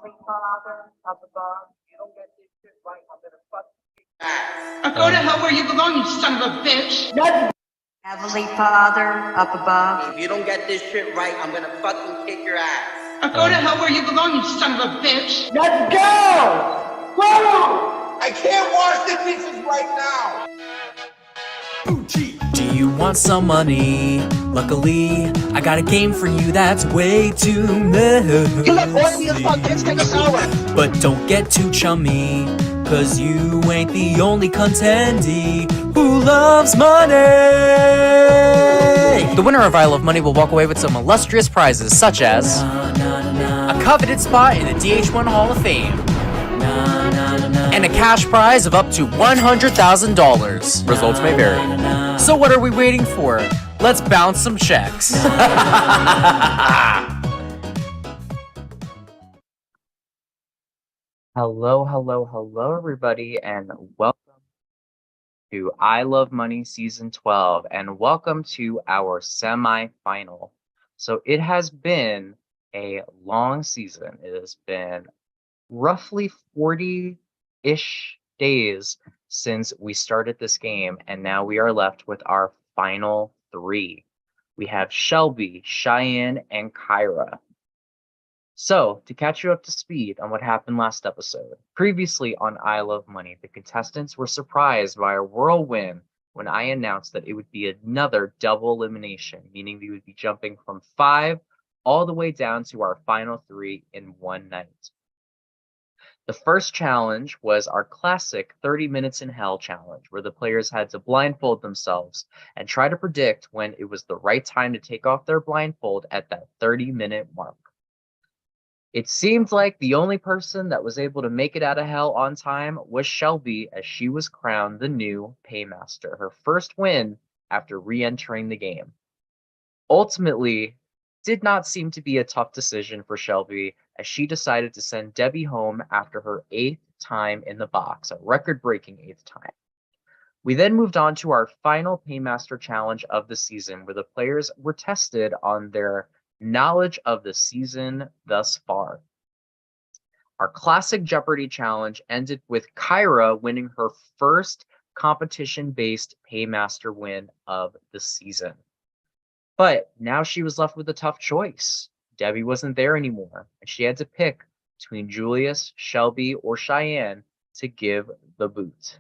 Heavenly Father up above, you don't get this shit right, I'm gonna fuck Go to hell where you belong, you son of a bitch! Heavenly Father up above. If you don't get this shit right, I'm gonna fucking kick your ass. Go to hell where you belong, you son of a bitch! Let's go! Go! I can't wash the dishes right now! Do you want some money? Luckily, I got a game for you that's way too messy. You look oily as fuck, kids, take a shower! But don't get too chummy, cause you ain't the only contendee who loves money. The winner of I Love Money will walk away with some illustrious prizes such as a coveted spot in the DH1 Hall of Fame and a cash prize of up to $100,000. Results may vary. So what are we waiting for? Let's bounce some checks. Hello, everybody, and welcome to I Love Money Season 12, and welcome to our semi-final. So it has been a long season. It has been roughly 40-ish days since we started this game, and now we are left with our final three. We have Shelby, Cheyenne, and Kyra. So, to catch you up to speed on what happened last episode, previously on I Love Money, the contestants were surprised by a whirlwind when I announced that it would be another double elimination, meaning we would be jumping from 5 all the way down to our final 3 in one night. The first challenge was our classic 30 Minutes in Hell challenge, where the players had to blindfold themselves and try to predict when it was the right time to take off their blindfold at that 30-minute mark. It seemed like the only person that was able to make it out of hell on time was Shelby, as she was crowned the new Paymaster, her first win after re-entering the game. Ultimately, did not seem to be a tough decision for Shelby, as she decided to send Debbie home after her 8th time in the box, a record-breaking 8th time. We then moved on to our final Paymaster challenge of the season, where the players were tested on their knowledge of the season thus far. Our classic Jeopardy challenge ended with Kyra winning her first competition-based Paymaster win of the season. But now she was left with a tough choice. Debbie wasn't there anymore, and she had to pick between Julius, Shelby, or Cheyenne to give the boot.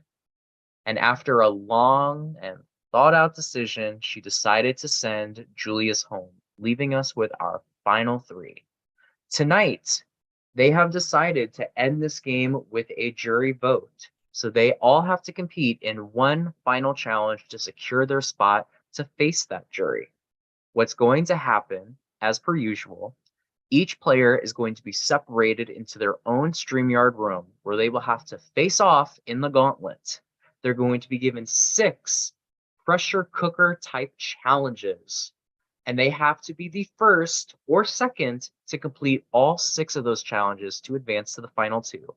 And after a long and thought-out decision, she decided to send Julius home, leaving us with our final 3. Tonight, they have decided to end this game with a jury vote. So they all have to compete in one final challenge to secure their spot to face that jury. What's going to happen, as per usual, each player is going to be separated into their own StreamYard room, where they will have to face off in the gauntlet. They're going to be given 6 pressure cooker type challenges, and they have to be the first or second to complete all 6 of those challenges to advance to the final 2.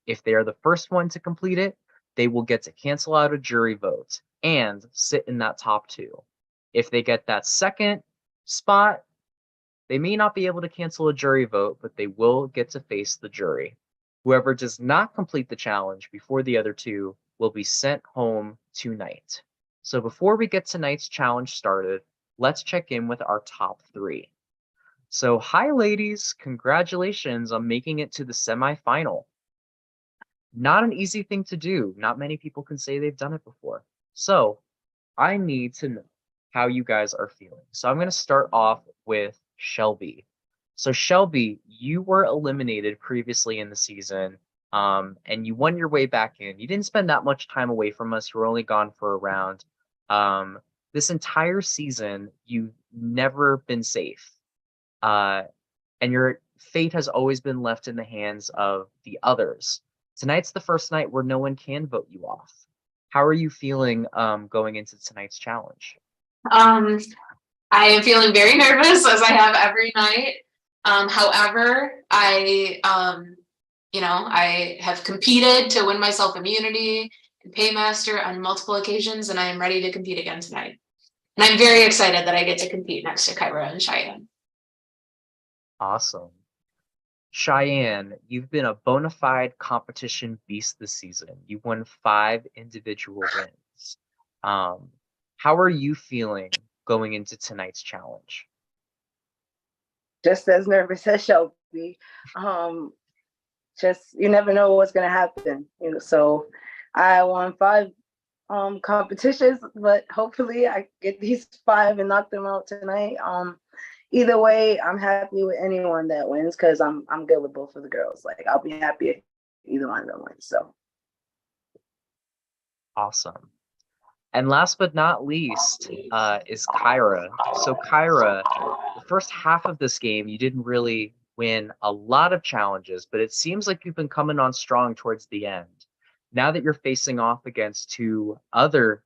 If they are the first one to complete it, they will get to cancel out a jury vote and sit in that top 2. If they get that second spot, they may not be able to cancel a jury vote, but they will get to face the jury. Whoever does not complete the challenge before the other 2 will be sent home tonight. So before we get tonight's challenge started, let's check in with our top 3. So hi ladies, congratulations on making it to the semifinal. Not an easy thing to do. Not many people can say they've done it before. So I need to know how you guys are feeling. So I'm going to start off with Shelby. So Shelby, you were eliminated previously in the season, and you won your way back in. You didn't spend that much time away from us. You were only gone for a round. This entire season, you've never been safe. And your fate has always been left in the hands of the others. Tonight's the first night where no one can vote you off. How are you feeling going into tonight's challenge? I am feeling very nervous, as I have every night. However, I have competed to win myself immunity and Paymaster on multiple occasions, and I am ready to compete again tonight. And I'm very excited that I get to compete next to Kyra and Cheyenne. Awesome. Cheyenne, you've been a bona fide competition beast this season. You've won 5 individual wins. How are you feeling going into tonight's challenge? Just as nervous as Shelby. Just you never know what's gonna happen, So I won 5 competitions, but hopefully I get these 5 and knock them out tonight. Either way, I'm happy with anyone that wins because I'm good with both of the girls. Like I'll be happy if either one of them wins. So Awesome. And last but not least is Kyra. So Kyra, the first half of this game, you didn't really win a lot of challenges, but it seems like you've been coming on strong towards the end. Now that you're facing off against 2 other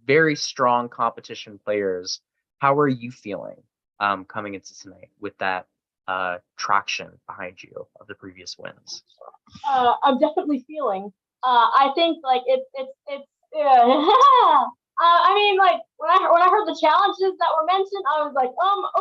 very strong competition players, how are you feeling coming into tonight with that traction behind you of the previous wins? I'm definitely feeling. I think like it's I mean, like when I heard the challenges that were mentioned, I was like,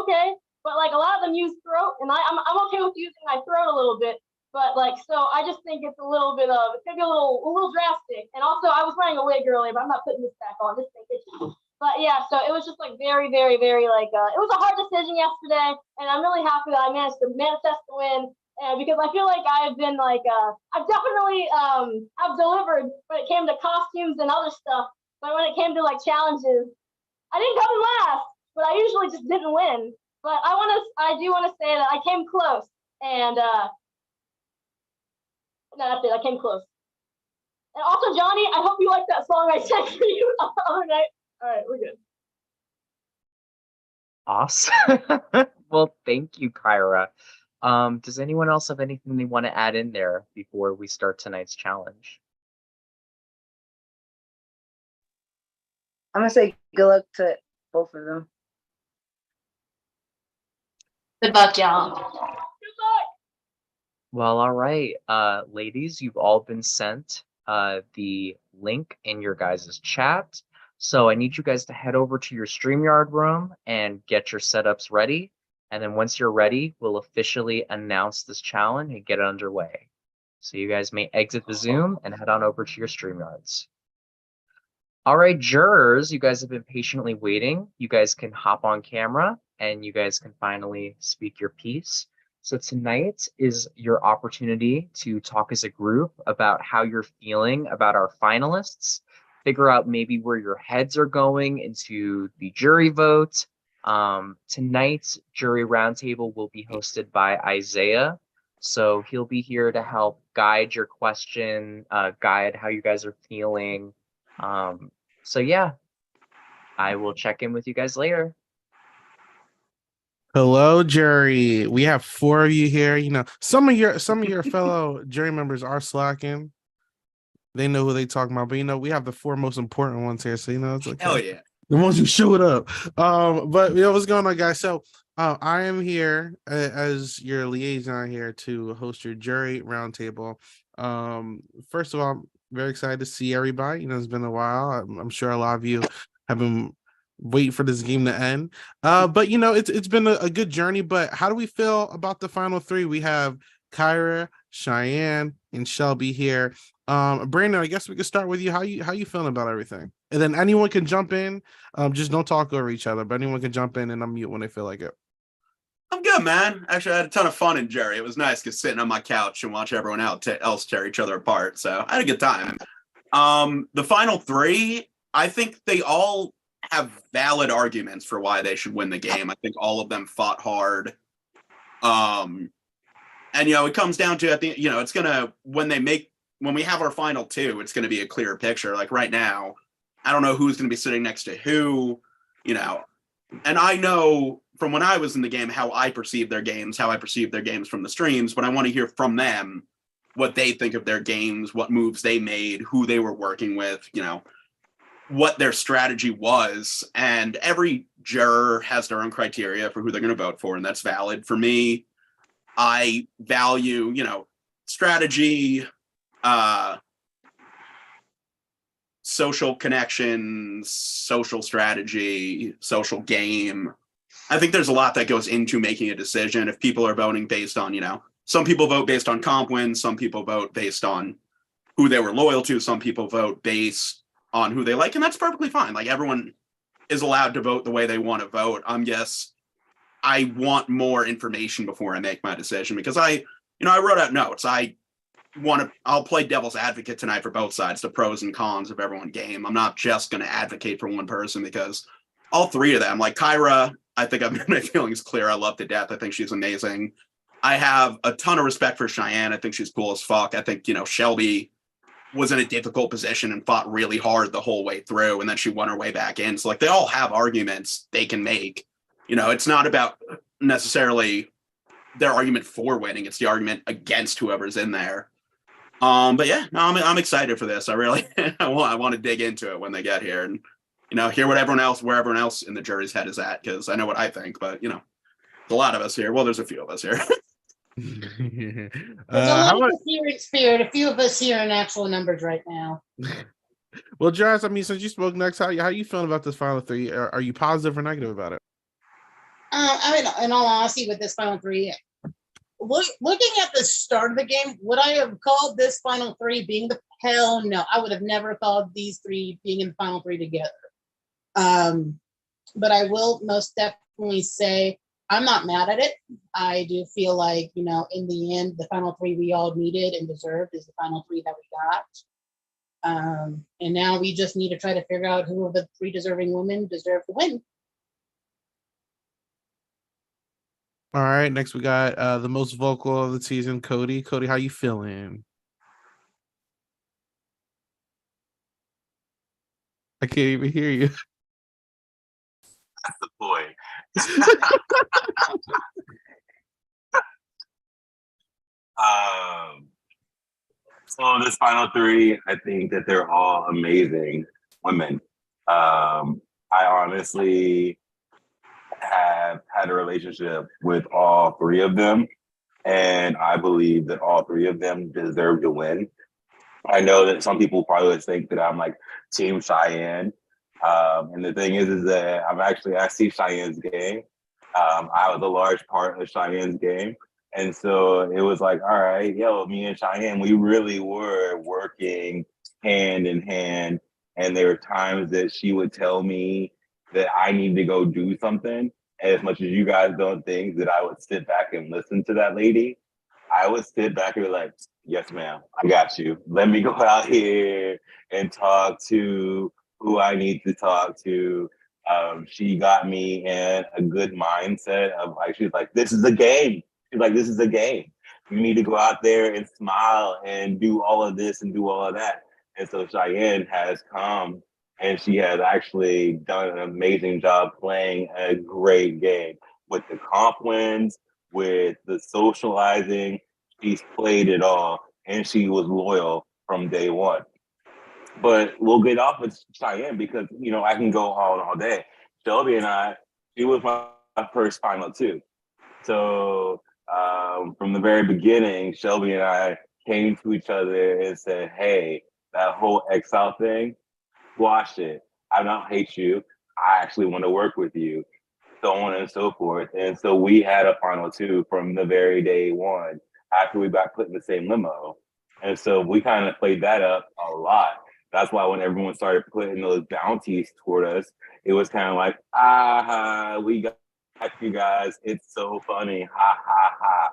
okay. But like a lot of them use throat, and I'm okay with using my throat a little bit. But like, so I just think it's a little bit of it's gonna be a little drastic. And also, I was wearing a wig earlier, but I'm not putting this back on. This thing itchy. But yeah, so it was just like very, very, very like it was a hard decision yesterday, and I'm really happy that I managed to manifest the win. Because I feel like I've been like I've definitely I've delivered when it came to costumes and other stuff, but when it came to like challenges, I didn't come in last, but I usually just didn't win. But I do want to say that I came close, and no, that's it. I came close. And also, Johnny, I hope you like that song I sent for you the other night. All right, we're good. Awesome. Well, thank you, Kyra. Does anyone else have anything they want to add in there before we start tonight's challenge? I'm gonna say good luck to both of them. Good luck, y'all. Good luck. Well, all right, ladies, you've all been sent the link in your guys' chat. So I need you guys to head over to your StreamYard room and get your setups ready. And then once you're ready, we'll officially announce this challenge and get it underway. So you guys may exit the Zoom and head on over to your StreamYards. All right, jurors, you guys have been patiently waiting. You guys can hop on camera and you guys can finally speak your piece. So tonight is your opportunity to talk as a group about how you're feeling about our finalists, figure out maybe where your heads are going into the jury vote. Tonight's jury roundtable will be hosted by Isaiah. So he'll be here to help guide your question, guide how you guys are feeling. So yeah, I will check in with you guys later. Hello, jury. We have 4 of you here. You know, some of your fellow jury members are slacking. They know who they talking about, but we have the 4 most important ones here. So it's like hell yeah, the ones who showed up. But what's going on, guys? So I am here as your liaison here to host your jury roundtable. First of all, I'm very excited to see everybody. It's been a while. I'm sure a lot of you have been waiting for this game to end. But it's been a good journey. But how do we feel about the final 3? We have Kyra, Cheyenne, and Shelby here. Brandon, I guess we could start with you. How you feeling about everything? And then anyone can jump in. Just don't talk over each other, but anyone can jump in and unmute when they feel like it. I'm good, man. Actually, I had a ton of fun in Jerry. It was nice just sitting on my couch and watch everyone else tear each other apart. So I had a good time. The final 3, I think they all have valid arguments for why they should win the game. I think all of them fought hard. And it comes down to at the it's gonna when we have our final 2, it's gonna be a clearer picture. Like right now, I don't know who's gonna be sitting next to who, and I know from when I was in the game how I perceive their games, from the streams, but I want to hear from them what they think of their games, what moves they made, who they were working with, what their strategy was. And every juror has their own criteria for who they're going to vote for, and that's valid. For me, I value, strategy, social connections, social strategy, social game. I think there's a lot that goes into making a decision. If people are voting based on, some people vote based on comp wins, some people vote based on who they were loyal to, some people vote based on who they like, and that's perfectly fine. Like, everyone is allowed to vote the way they want to vote. I want more information before I make my decision, because I wrote out notes. I'll play devil's advocate tonight for both sides, the pros and cons of every one game. I'm not just going to advocate for one person, because all three of them, like Kyra, I think I've made my feelings clear. I love to death. I think she's amazing. I have a ton of respect for Cheyenne. I think she's cool as fuck. I think, Shelby was in a difficult position and fought really hard the whole way through, and then she won her way back in. So, like, they all have arguments they can make. It's not about necessarily their argument for winning. It's the argument against whoever's in there. But yeah, no, I'm excited for this. I really, I want to dig into it when they get here and, hear where everyone else in the jury's head is at. Cause I know what I think, but a lot of us here. Well, there's a few of us here. There's a lot of us here in spirit. A few of us here in actual numbers right now. Well, Jazz, since you spoke next, how you feeling about this final three? Are you positive or negative about it? In all honesty, with this final three, looking at the start of the game, would I have called this final three being the hell no? I would have never called these three being in the final three together. But I will most definitely say I'm not mad at it. I do feel like, in the end, the final three we all needed and deserved is the final three that we got. And now we just need to try to figure out who of the three deserving women deserve to win. All right, next we got the most vocal of the season, Cody. Cody, how you feeling? I can't even hear you. That's the point. So this final three, I think that they're all amazing women. I honestly have had a relationship with all three of them, and I believe that all three of them deserve to win. I know that some people probably would think that I'm like Team Cheyenne. And the thing is that I see Cheyenne's game. I was a large part of Cheyenne's game. And so it was like, all right, me and Cheyenne, we really were working hand in hand. And there were times that she would tell me that I need to go do something. And as much as you guys don't think that I would sit back and listen to that lady, I would sit back and be like, yes, ma'am, I got you. Let me go out here and talk to who I need to talk to. She got me in a good mindset of like, she's like, this is a game. She's like, this is a game. You need to go out there and smile and do all of this and do all of that. And so Cheyenne has come and she has actually done an amazing job playing a great game with the comp wins, with the socializing. She's played it all and she was loyal from day one. But we'll get off with Cheyenne because, I can go on all day. Shelby and she was my first final two. So from the very beginning, Shelby and I came to each other and said, hey, that whole Excel thing, squash it. I don't hate you. I actually want to work with you, so on and so forth. And so we had a final two from the very day one after we got put in the same limo. And so we kind of played that up a lot. That's why when everyone started putting those bounties toward us, it was kind of like, we got you guys. It's so funny. Ha, ha, ha.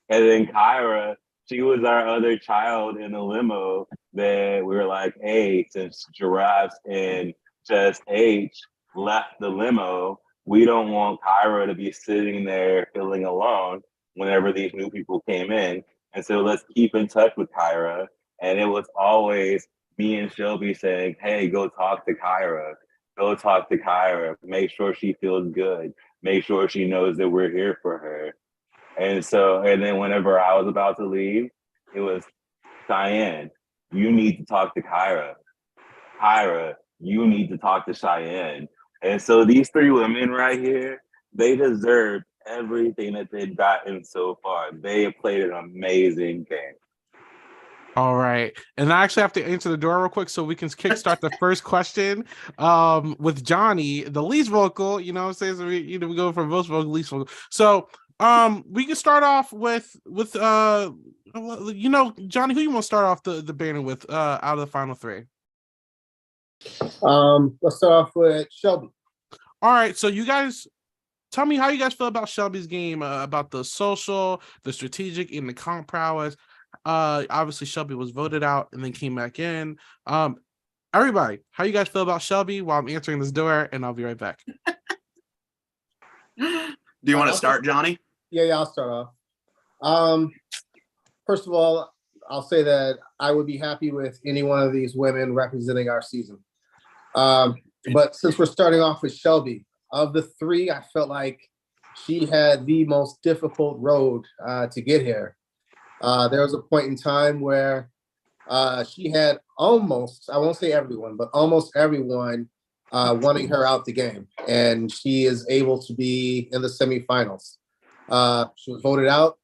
And then Kyra, she was our other child in the limo that we were like, hey, since Giraffes and Just H left the limo, we don't want Kyra to be sitting there feeling alone whenever these new people came in. And so let's keep in touch with Kyra. And it was always me and Shelby saying, hey, go talk to Kyra. Go talk to Kyra. Make sure she feels good. Make sure she knows that we're here for her. And then whenever I was about to leave, it was, Cheyenne, you need to talk to Kyra. Kyra, you need to talk to Cheyenne. And so these three women right here, they deserve everything that they've gotten so far. They have played an amazing game. All right. And I actually have to answer the door real quick so we can kickstart the first question with Johnny, the least vocal, you know what I'm saying? So we go from most vocal, least vocal. So We can start off with Johnny, who you want to start off the banner with out of the final three? Let's start off with Shelby. All right, so you guys tell me how you guys feel about Shelby's game, about the social, the strategic, and the comp prowess. Obviously Shelby was voted out and then came back in. Everybody, how you guys feel about Shelby while I'm answering this door, and I'll be right back. Do you want to start, Johnny? Yeah, I'll start off. First of all, I'll say that I would be happy with any one of these women representing our season. But since we're starting off with Shelby, of the three, I felt like she had the most difficult road to get here. There was a point in time where she had almost, I won't say everyone, but almost everyone wanting her out the game. And she is able to be in the semifinals. She was voted out,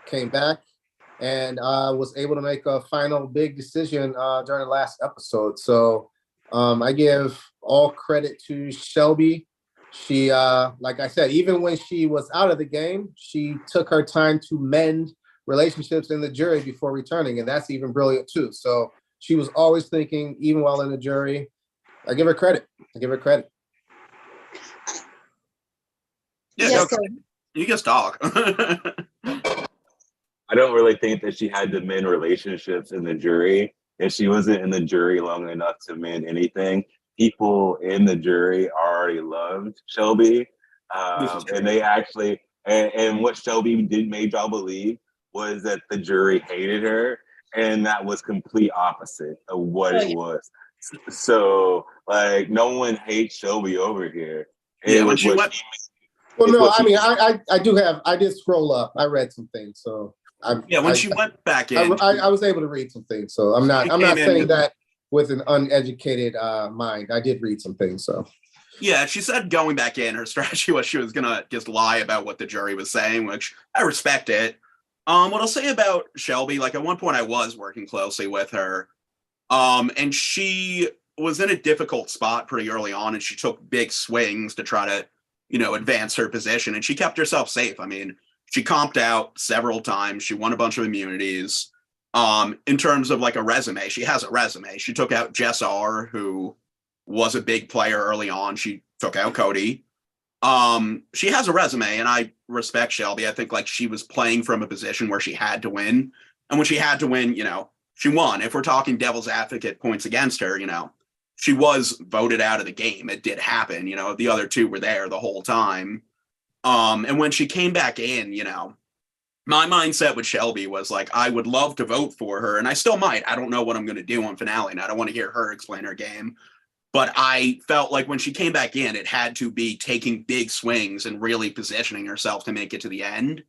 came back, and was able to make a final big decision during the last episode. So I give all credit to Shelby. She, like I said, even when she was out of the game, she took her time to mend relationships in the jury before returning, and that's even brilliant too. So she was always thinking, even while in the jury. I give her credit. Yeah, you just talk. I don't really think that she had to mend relationships in the jury. If she wasn't in the jury long enough to mend anything, people in the jury already loved Shelby. And they actually, and what Shelby made y'all believe was that the jury hated her. And that was complete opposite of what it was. So, like, no one hates Shelby over here. Yeah, when she went. Well, no, I mean, I did scroll up. I read some things, so. When she went back in, I was able to read some things, so I'm not saying that with an uneducated mind. I did read some things, so. Yeah, she said going back in, her strategy was she was gonna just lie about what the jury was saying, which I respect it. What I'll say about Shelby, like at one point I was working closely with her, and she was in a difficult spot pretty early on, and she took big swings to try to, advance her position, and she kept herself safe. I mean, she comped out several times. She won a bunch of immunities. In terms of like a resume, she has a resume. She took out Jess R, who was a big player early on. She took out Cody. She has a resume, and I respect Shelby. I think like she was playing from a position where she had to win. And when she had to win, she won. If we're talking devil's advocate points against her, she was voted out of the game. It did happen. The other two were there the whole time. And when she came back in, my mindset with Shelby was like, I would love to vote for her, and I still might. I don't know what I'm going to do on finale, and I don't want to hear her explain her game. But I felt like when she came back in, it had to be taking big swings and really positioning herself to make it to the end.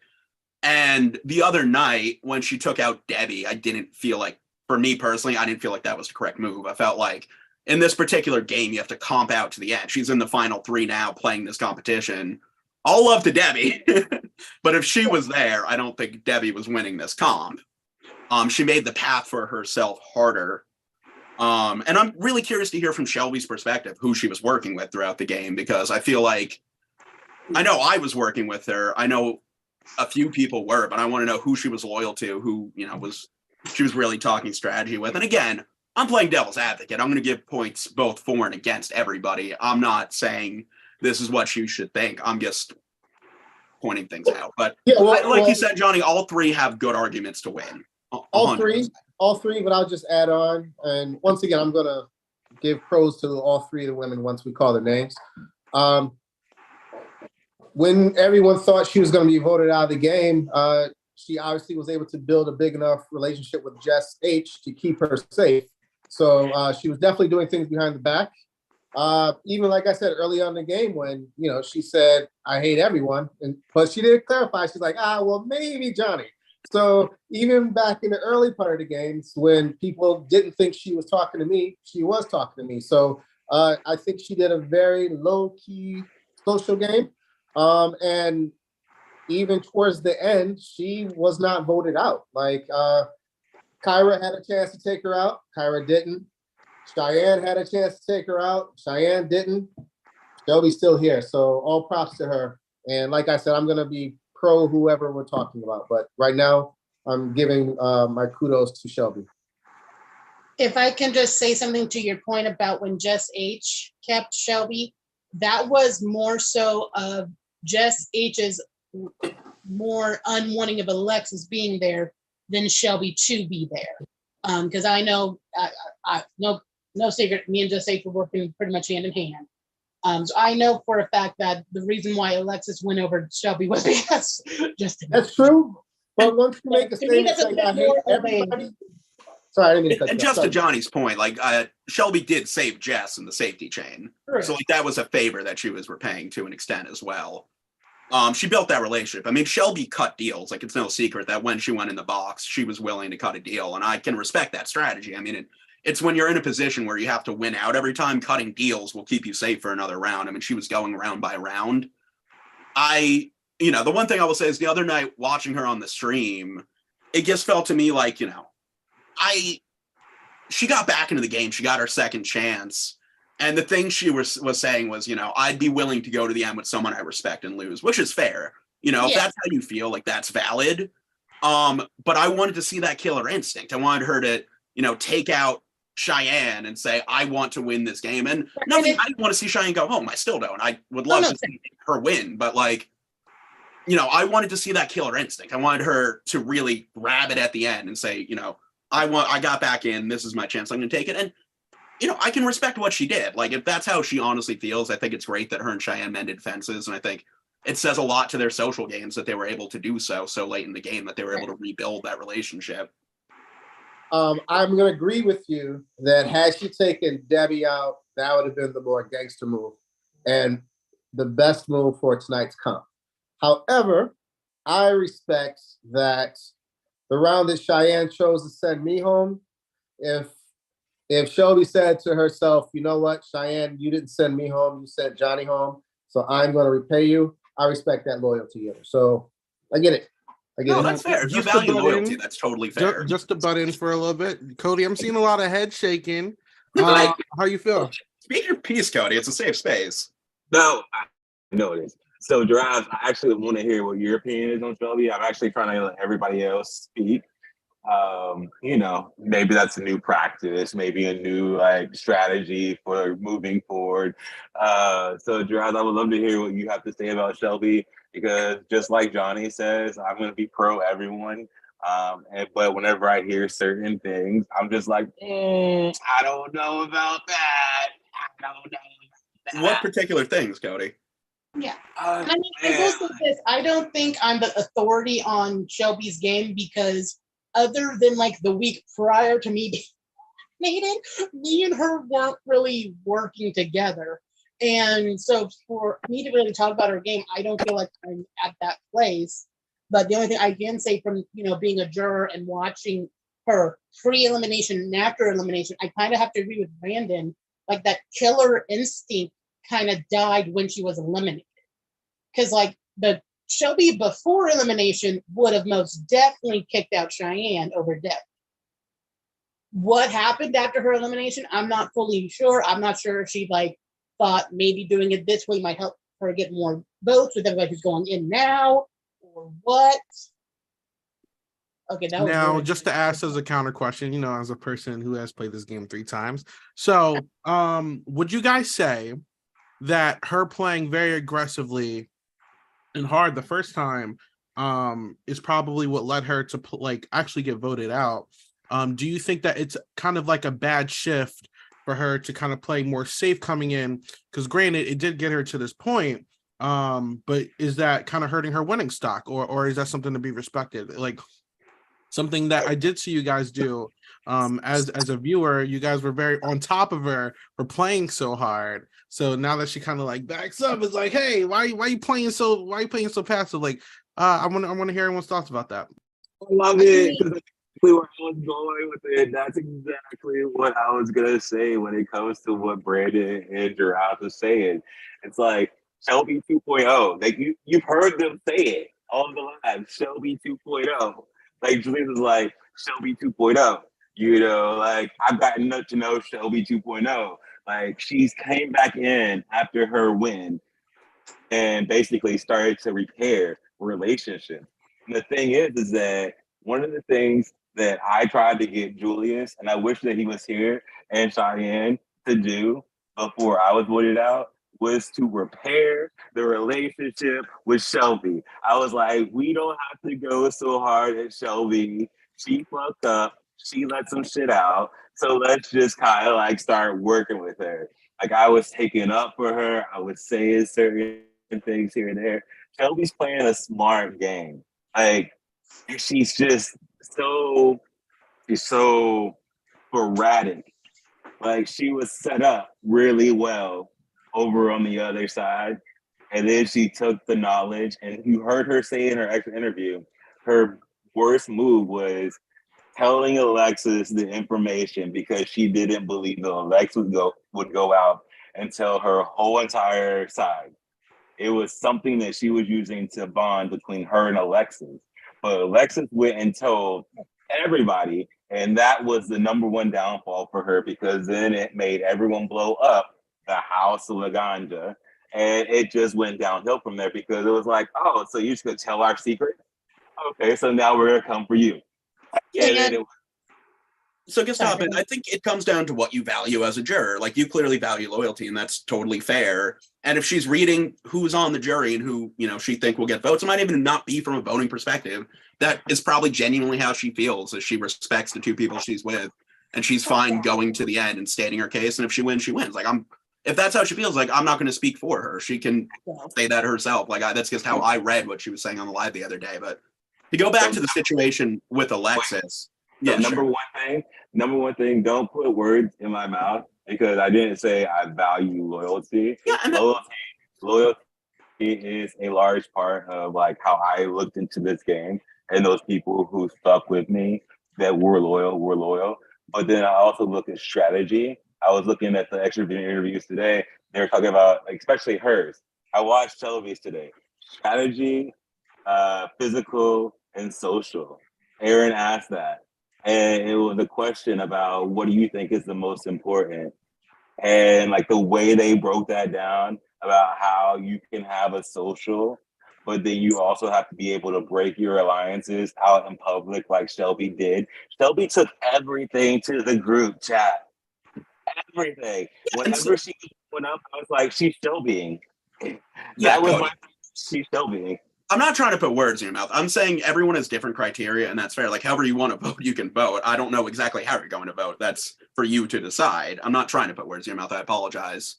And the other night, when she took out Debbie, I didn't feel like, for me personally, I didn't feel like that was the correct move. I felt like in this particular game, you have to comp out to the end. She's in the final three now playing this competition. All love to Debbie, but if she was there, I don't think Debbie was winning this comp. She made the path for herself harder. And I'm really curious to hear from Shelby's perspective, who she was working with throughout the game, because I feel like, I know I was working with her. I know a few people were, but I want to know who she was loyal to, who, she was really talking strategy with. And again, I'm playing devil's advocate. I'm going to give points both for and against everybody. I'm not saying this is what you should think. I'm just pointing things out. But you said, Johnny, all three have good arguments to win. 100%. All three, but I'll just add on. And once again, I'm going to give pros to all three of the women once we call their names. When everyone thought she was going to be voted out of the game, she obviously was able to build a big enough relationship with Jess H to keep her safe. So she was definitely doing things behind the back. Even like I said early on in the game when, she said, I hate everyone. But she did clarify. She's like, well, maybe Johnny. So even back in the early part of the games when people didn't think she was talking to me, she was talking to me. So I think she did a very low-key social game. And even towards the end, she was not voted out. Like Kyra had a chance to take her out. Kyra didn't. Cheyenne had a chance to take her out. Cheyenne didn't. Shelby's still here. So all props to her. And like I said, I'm going to be pro whoever we're talking about. But right now, I'm giving my kudos to Shelby. If I can just say something to your point about when Jess H kept Shelby, that was more so of Jess H's more unwanting of Alexis being there than Shelby to be there. Because I know, no secret, me and Jess H were working pretty much hand in hand. So I know for a fact that the reason why Alexis went over Shelby was because That's true. But once you make a statement saying I hate everybody. Sorry, I didn't mean to cut you And off. just to Sorry. Johnny's point, like Shelby did save Jess in the safety chain. Correct. So like that was a favor that she was repaying to an extent as well. She built that relationship. I mean, Shelby cut deals. Like it's no secret that when she went in the box, she was willing to cut a deal. And I can respect that strategy. I mean, it's when you're in a position where you have to win out every time, cutting deals will keep you safe for another round. I mean, she was going round by round. The one thing I will say is the other night watching her on the stream, it just felt to me like, she got back into the game. She got her second chance. And the thing she was saying was, I'd be willing to go to the end with someone I respect and lose, which is fair. If that's how you feel, like that's valid. But I wanted to see that killer instinct. I wanted her to, take out Cheyenne and say, I want to win this game. And I didn't want to see Cheyenne go home. I still don't. I would love to see her win. But I wanted to see that killer instinct. I wanted her to really grab it at the end and say, I got back in. This is my chance. I'm going to take it. And, I can respect what she did. Like, if that's how she honestly feels, I think it's great that her and Cheyenne mended fences. And I think it says a lot to their social games that they were able to do so late in the game, that they were able to rebuild that relationship. I'm going to agree with you that had she taken Debbie out, that would have been the more gangster move and the best move for tonight's comp. However, I respect that the round that Cheyenne chose to send me home, if Shelby said to herself, you know what, Cheyenne, you didn't send me home, you sent Johnny home, so I'm going to repay you. I respect that loyalty. So I get it. That's fair. If you value loyalty, that's totally fair. Just to butt in for a little bit, Cody, I'm seeing a lot of head shaking. How you feel? Speak your piece, Cody. It's a safe space. No, I know it is. So, Drive, I actually want to hear what your opinion is on Shelby. I'm actually trying to let everybody else speak. Maybe that's a new practice, maybe a new strategy for moving forward. So, Drive, I would love to hear what you have to say about Shelby, because just like Johnny says, I'm going to be pro everyone. But whenever I hear certain things, I'm just like, I don't know about that. I don't know about that. What particular things, Cody? Yeah. I will say this. I don't think I'm the authority on Shelby's game, because other than the week prior to me being dated, me and her weren't really working together. And so for me to really talk about her game, I don't feel like I'm at that place. But the only thing I can say from, being a juror and watching her pre-elimination and after elimination, I kind of have to agree with Brandon. Like, that killer instinct kind of died when she was eliminated. Because, the Shelby before elimination would have most definitely kicked out Cheyenne over Deb. What happened after her elimination, I'm not fully sure. I'm not sure if she, thought maybe doing it this way might help her get more votes with everybody who's going in now, or what. Okay, that was now weird. Just to ask as a counter question, as a person who has played this game 3 times. So, would you guys say that her playing very aggressively and hard the first time is probably what led her to actually get voted out? Do you think that it's kind of like a bad shift for her to kind of play more safe coming in? Because granted, it did get her to this point, but is that kind of hurting her winning stock, or is that something to be respected? Something that I did see you guys do as a viewer, you guys were very on top of her for playing so hard. So now that she kind of backs up, it's like, hey, why are you playing so passive? I want to hear everyone's thoughts about that. I love it, because that's exactly where I was going with it. That's exactly what I was gonna say when it comes to what Brandon and Gerard was saying. It's like Shelby 2.0. You've heard them say it on the live. Shelby 2.0. Julius is like Shelby 2.0. I've gotten to know Shelby 2.0. She's came back in after her win and basically started to repair relationships. And the thing is that one of the things that I tried to get Julius, and I wish that he was here, and Cheyenne to do before I was voted out, was to repair the relationship with Shelby. I was like, we don't have to go so hard at Shelby. She fucked up. She let some shit out. So let's just kind of like start working with her. Like I was taking up for her. I was saying certain things here and there. Shelby's playing a smart game. Like she's just she's so sporadic. Like she was set up really well over on the other side. And then she took the knowledge, and you heard her say in her extra interview, her worst move was telling Alexis the information because she didn't believe that Alexis would go out and tell her whole entire side. It was something that she was using to bond between her and Alexis. But Alexis went and told everybody, and that was the number one downfall for her because then it made everyone blow up the house of Laganja. And it just went downhill from there because it was like, oh, so you're just gonna tell our secret? Okay, so now we're gonna come for you. And then it So Gustavo, I think it comes down to what you value as a juror. Like you clearly value loyalty, and that's totally fair. And if she's reading who's on the jury and who, you know, she think will get votes, it might even not be from a voting perspective. That is probably genuinely how she feels, as she respects the two people she's with, and she's fine going to the end and stating her case. And if she wins, she wins. Like if that's how she feels, like I'm not going to speak for her. She can say that herself. Like that's just how I read what she was saying on the live the other day. But to go back to the situation with Alexis. Yeah, number one thing, don't put words in my mouth because I didn't say I value loyalty. Yeah, loyalty is a large part of like how I looked into this game, and those people who stuck with me that were loyal. But then I also look at strategy. I was looking at the extra interviews today. They were talking about, like, especially hers. I watched Shelby's today. Strategy, physical, and social. Aaron asked that. And it was a question about what do you think is the most important? And like the way they broke that down about how you can have a social, but then you also have to be able to break your alliances out in public like Shelby did. Shelby took everything to the group chat. Everything. Whenever she went up, I was like, she's Shelbying. That was like, she's Shelbying. I'm not trying to put words in your mouth. I'm saying everyone has different criteria, and that's fair. Like, however you want to vote, you can vote. I don't know exactly how you're going to vote. That's for you to decide. I'm not trying to put words in your mouth. I apologize.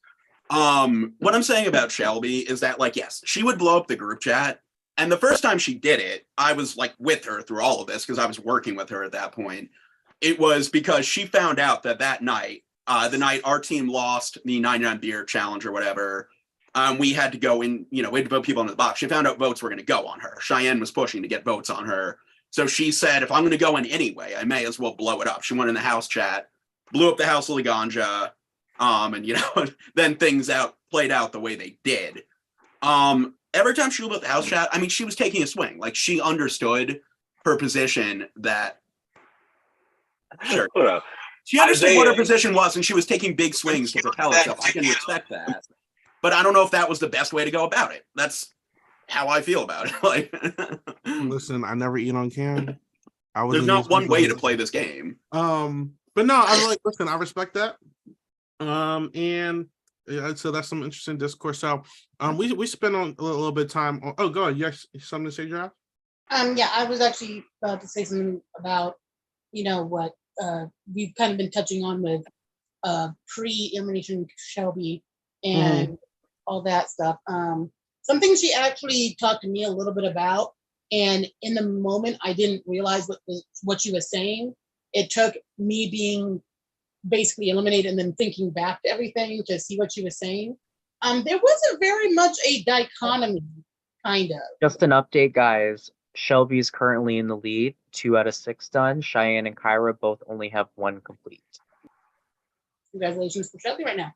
What I'm saying about Shelby is that, like, yes, she would blow up the group chat. And the first time she did it, I was, like, with her through all of this because I was working with her at that point. It was because she found out that night, the night our team lost the 99 beer challenge or whatever, we had to go in, we had to vote people into the box. She found out votes were going to go on her. Cheyenne was pushing to get votes on her. So she said, if I'm going to go in anyway, I may as well blow it up. She went in the house chat, blew up the house of Laganja, and, then things played out the way they did. Every time she blew up the house chat, I mean, she was taking a swing. Like, she understood her position that... Sure. She understood what her position was, and she was taking big swings to propel herself. I can respect that. But I don't know if that was the best way to go about it. That's how I feel about it. Like, listen, I never eat on cam. There's not one way to play this game. But no, I like. Listen, I respect that. And so that's some interesting discourse. So, we spent a little bit of time. Oh, go ahead. Yes, something to say, Giraffe? Yeah, I was actually about to say something about, what we've kind of been touching on with pre-elimination Shelby and all that stuff. Something she actually talked to me a little bit about, and in the moment I didn't realize what she was saying. It took me being basically eliminated and then thinking back to everything to see what she was saying. There wasn't very much a dichotomy, kind of. Just an update, guys. Shelby's currently in the lead, 2 out of 6 done. Cheyenne and Kyra both only have 1 complete. Congratulations for Shelby right now.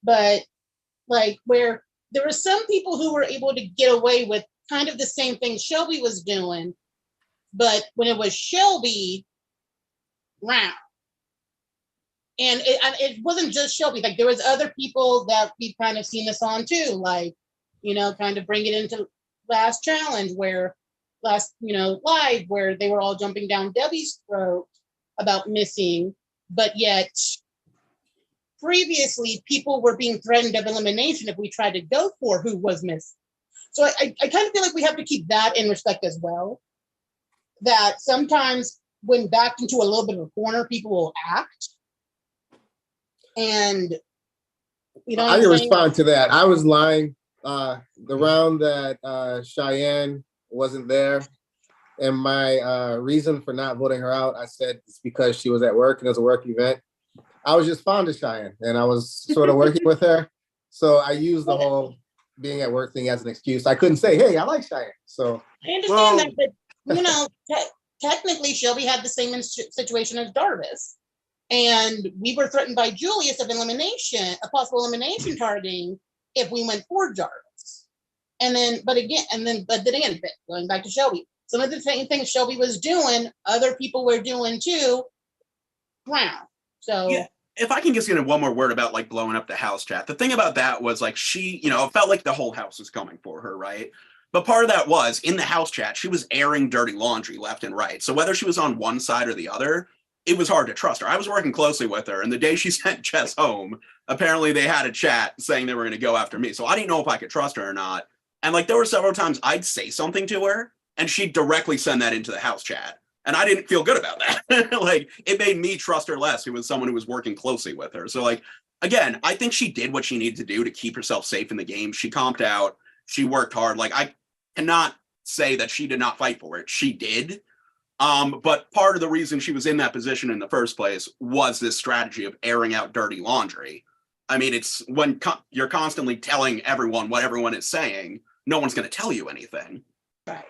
But like where there were some people who were able to get away with kind of the same thing Shelby was doing, but when it was Shelby round, and it wasn't just Shelby, like there was other people that we've kind of seen this on too, like, kind of bring it into last challenge where live where they were all jumping down Debbie's throat about missing, but yet previously people were being threatened of elimination if we tried to go for who was missing. So I kind of feel like we have to keep that in respect as well. That sometimes when backed into a little bit of a corner, people will act. And I can respond to that. I was lying. The round that Cheyenne wasn't there, and my reason for not voting her out, I said it's because she was at work and it was a work event. I was just fond of Cheyenne, and I was sort of working with her, so I used the whole being at work thing as an excuse. I couldn't say, "Hey, I like Cheyenne." So I understand that, but technically, Shelby had the same situation as Darvis. And we were threatened by Julius of elimination, a possible elimination targeting if we went for Jarvis. But then again, going back to Shelby, some of the same things Shelby was doing, other people were doing too. Brown. So yeah, if I can just get in one more word about like blowing up the house chat. The thing about that was like she, it felt like the whole house was coming for her, right? But part of that was in the house chat, she was airing dirty laundry left and right. So whether she was on one side or the other, it was hard to trust her. I was working closely with her, and the day she sent Jess home, apparently they had a chat saying they were going to go after me. So I didn't know if I could trust her or not. And like there were several times I'd say something to her, and she'd directly send that into the house chat. And I didn't feel good about that. Like it made me trust her less, who was someone who was working closely with her. So like, again, I think she did what she needed to do to keep herself safe in the game. She comped out. She worked hard. Like I cannot say that she did not fight for it. She did. But part of the reason she was in that position in the first place was this strategy of airing out dirty laundry. I mean, it's when you're constantly telling everyone what everyone is saying, no one's going to tell you anything. Right.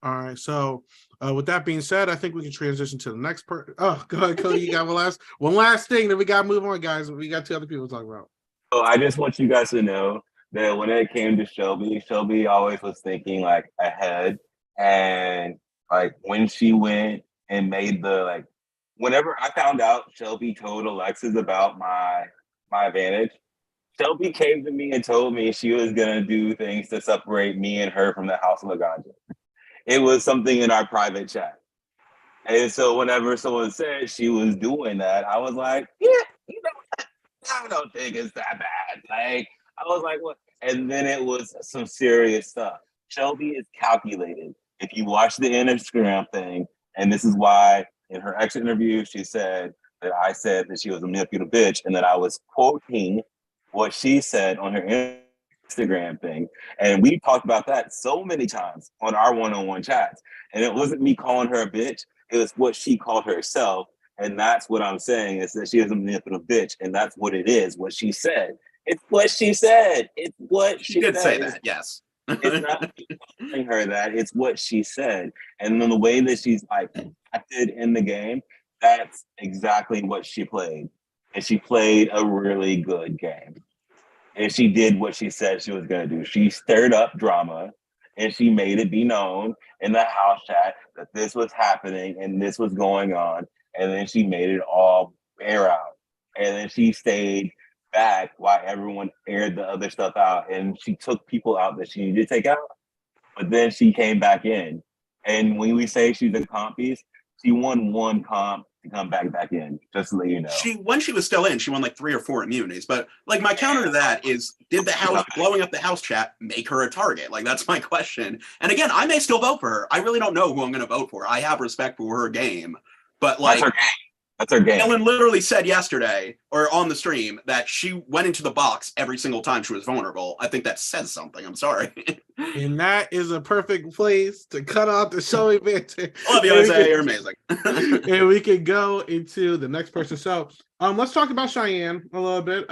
All right. So with that being said, I think we can transition to the next part. Oh, go ahead, Cody. You got one last thing. Then we got to move on, guys. We got two other people to talk about. So I just want you guys to know that when it came to Shelby always was thinking like ahead. And like when she went and made whenever I found out Shelby told Alexis about my advantage, Shelby came to me and told me she was gonna do things to separate me and her from the House of Laganja. It was something in our private chat. And so whenever someone said she was doing that, I was like, yeah, I don't think it's that bad. Like, I was like, what? And then it was some serious stuff. Shelby is calculated. If you watch the Instagram thing, and this is why in her exit interview, she said that I said that she was a manipulative bitch, and that I was quoting what she said on her Instagram thing. And we talked about that so many times on our one-on-one chats. And it wasn't me calling her a bitch. It was what she called herself. And that's what I'm saying, is that she is a manipulative bitch. And that's what it is, what she said. It's what she said. It's what she did said. say that, yes. It's not telling her that. It's what she said. And then the way that she's like acted in the game, that's exactly what she played. And she played a really good game. And she did what she said she was going to do. She stirred up drama, and she made it be known in the house chat that this was happening and this was going on. And then she made it all air out. And then she stayed back while everyone aired the other stuff out. And she took people out that she needed to take out. But then she came back in. And when we say she's a comp piece, she won one comp to come back in, just to let you know. When she was still in, she won like 3 or 4 immunities. But like my counter to that is, did the house blowing up the house chat make her a target? Like that's my question. And again, I may still vote for her. I really don't know who I'm going to vote for. I have respect for her game, but like that's her game. Ellen literally said yesterday or on the stream that she went into the box every single time she was vulnerable. I think that says something. I'm sorry. And that is a perfect place to cut off the show event. Love you, Isaiah. You're amazing. And we can go into the next person. So let's talk about Cheyenne a little bit.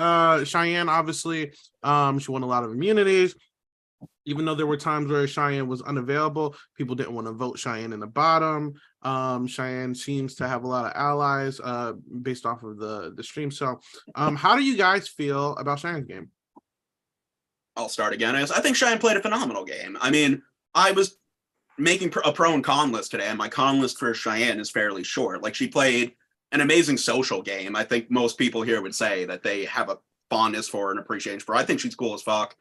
Cheyenne, obviously, she won a lot of immunities. Even though there were times where Cheyenne was unavailable, people didn't want to vote Cheyenne in the bottom. Cheyenne seems to have a lot of allies based off of the stream. So how do you guys feel about Cheyenne's game? I'll start again. I think Cheyenne played a phenomenal game. I mean, I was making a pro and con list today, and my con list for Cheyenne is fairly short. Like, she played an amazing social game. I think most people here would say that they have a fondness for and appreciation for. I think she's cool as fuck.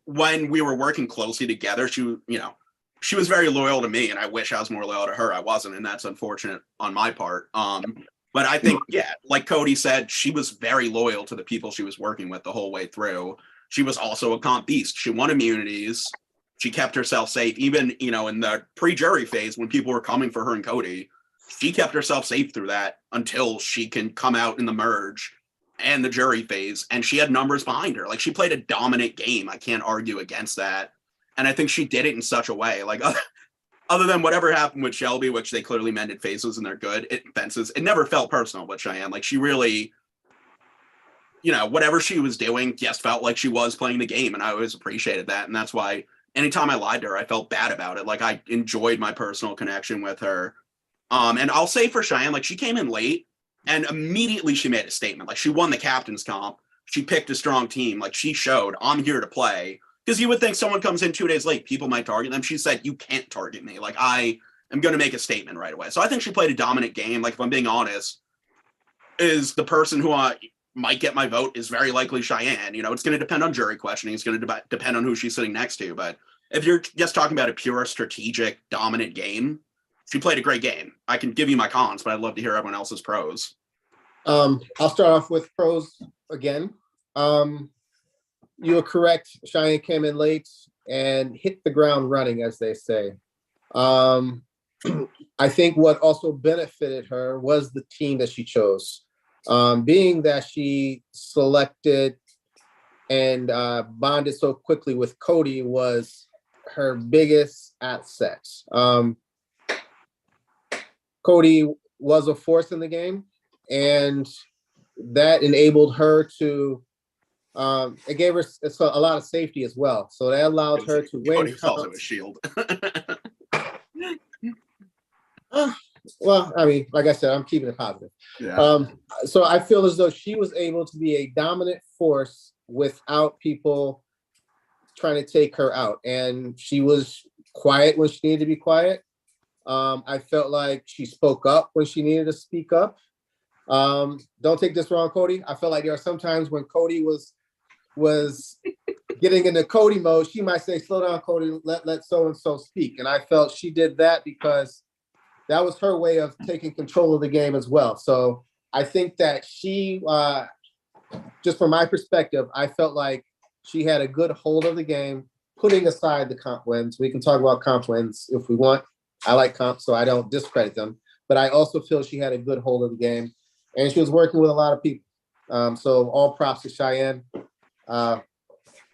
when we were working closely together, she was very loyal to me, and I wish I was more loyal to her. I wasn't, and that's unfortunate on my part. But I think, yeah, like Cody said, she was very loyal to the people she was working with the whole way through. She was also a comp beast. She won immunities. She kept herself safe, even, in the pre-jury phase when people were coming for her and Cody. She kept herself safe through that until she can come out in the merge and the jury phase, and she had numbers behind her. Like, she played a dominant game. I can't argue against that. And I think she did it in such a way. Like, other than whatever happened with Shelby, which they clearly mended faces and they're good, it never felt personal with Cheyenne. Like, she really, whatever she was doing, just felt like she was playing the game. And I always appreciated that. And that's why anytime I lied to her, I felt bad about it. Like, I enjoyed my personal connection with her. And I'll say for Cheyenne, like, she came in late and immediately she made a statement. Like, she won the captain's comp. She picked a strong team. Like, she showed, I'm here to play. Because you would think someone comes in 2 days late, people might target them. She said, you can't target me. Like, I am going to make a statement right away. So I think she played a dominant game. Like, if I'm being honest, is the person who might get my vote is very likely Cheyenne. It's going to depend on jury questioning. It's going to depend on who she's sitting next to. But if you're just talking about a pure strategic dominant game, she played a great game. I can give you my cons, but I'd love to hear everyone else's pros. I'll start off with pros again. You are correct. Cheyenne came in late and hit the ground running, as they say. I think what also benefited her was the team that she chose. Being that she selected and bonded so quickly with Cody was her biggest asset. Cody was a force in the game, and that enabled her to it gave her a lot of safety as well. So that allowed her to win. Cody was also a shield. Well, I mean, like I said, I'm keeping it positive. Yeah. So I feel as though she was able to be a dominant force without people trying to take her out. And she was quiet when she needed to be quiet. I felt like she spoke up when she needed to speak up. Don't take this wrong, Cody. I felt like there are some times when Cody was getting into Cody mode, she might say, slow down, Cody, let so-and-so speak. And I felt she did that because that was her way of taking control of the game as well. So I think that she, just from my perspective, I felt like she had a good hold of the game, putting aside the comp wins. We can talk about comp wins if we want. I like comp, so I don't discredit them. But I also feel she had a good hold of the game, and she was working with a lot of people. So all props to Cheyenne.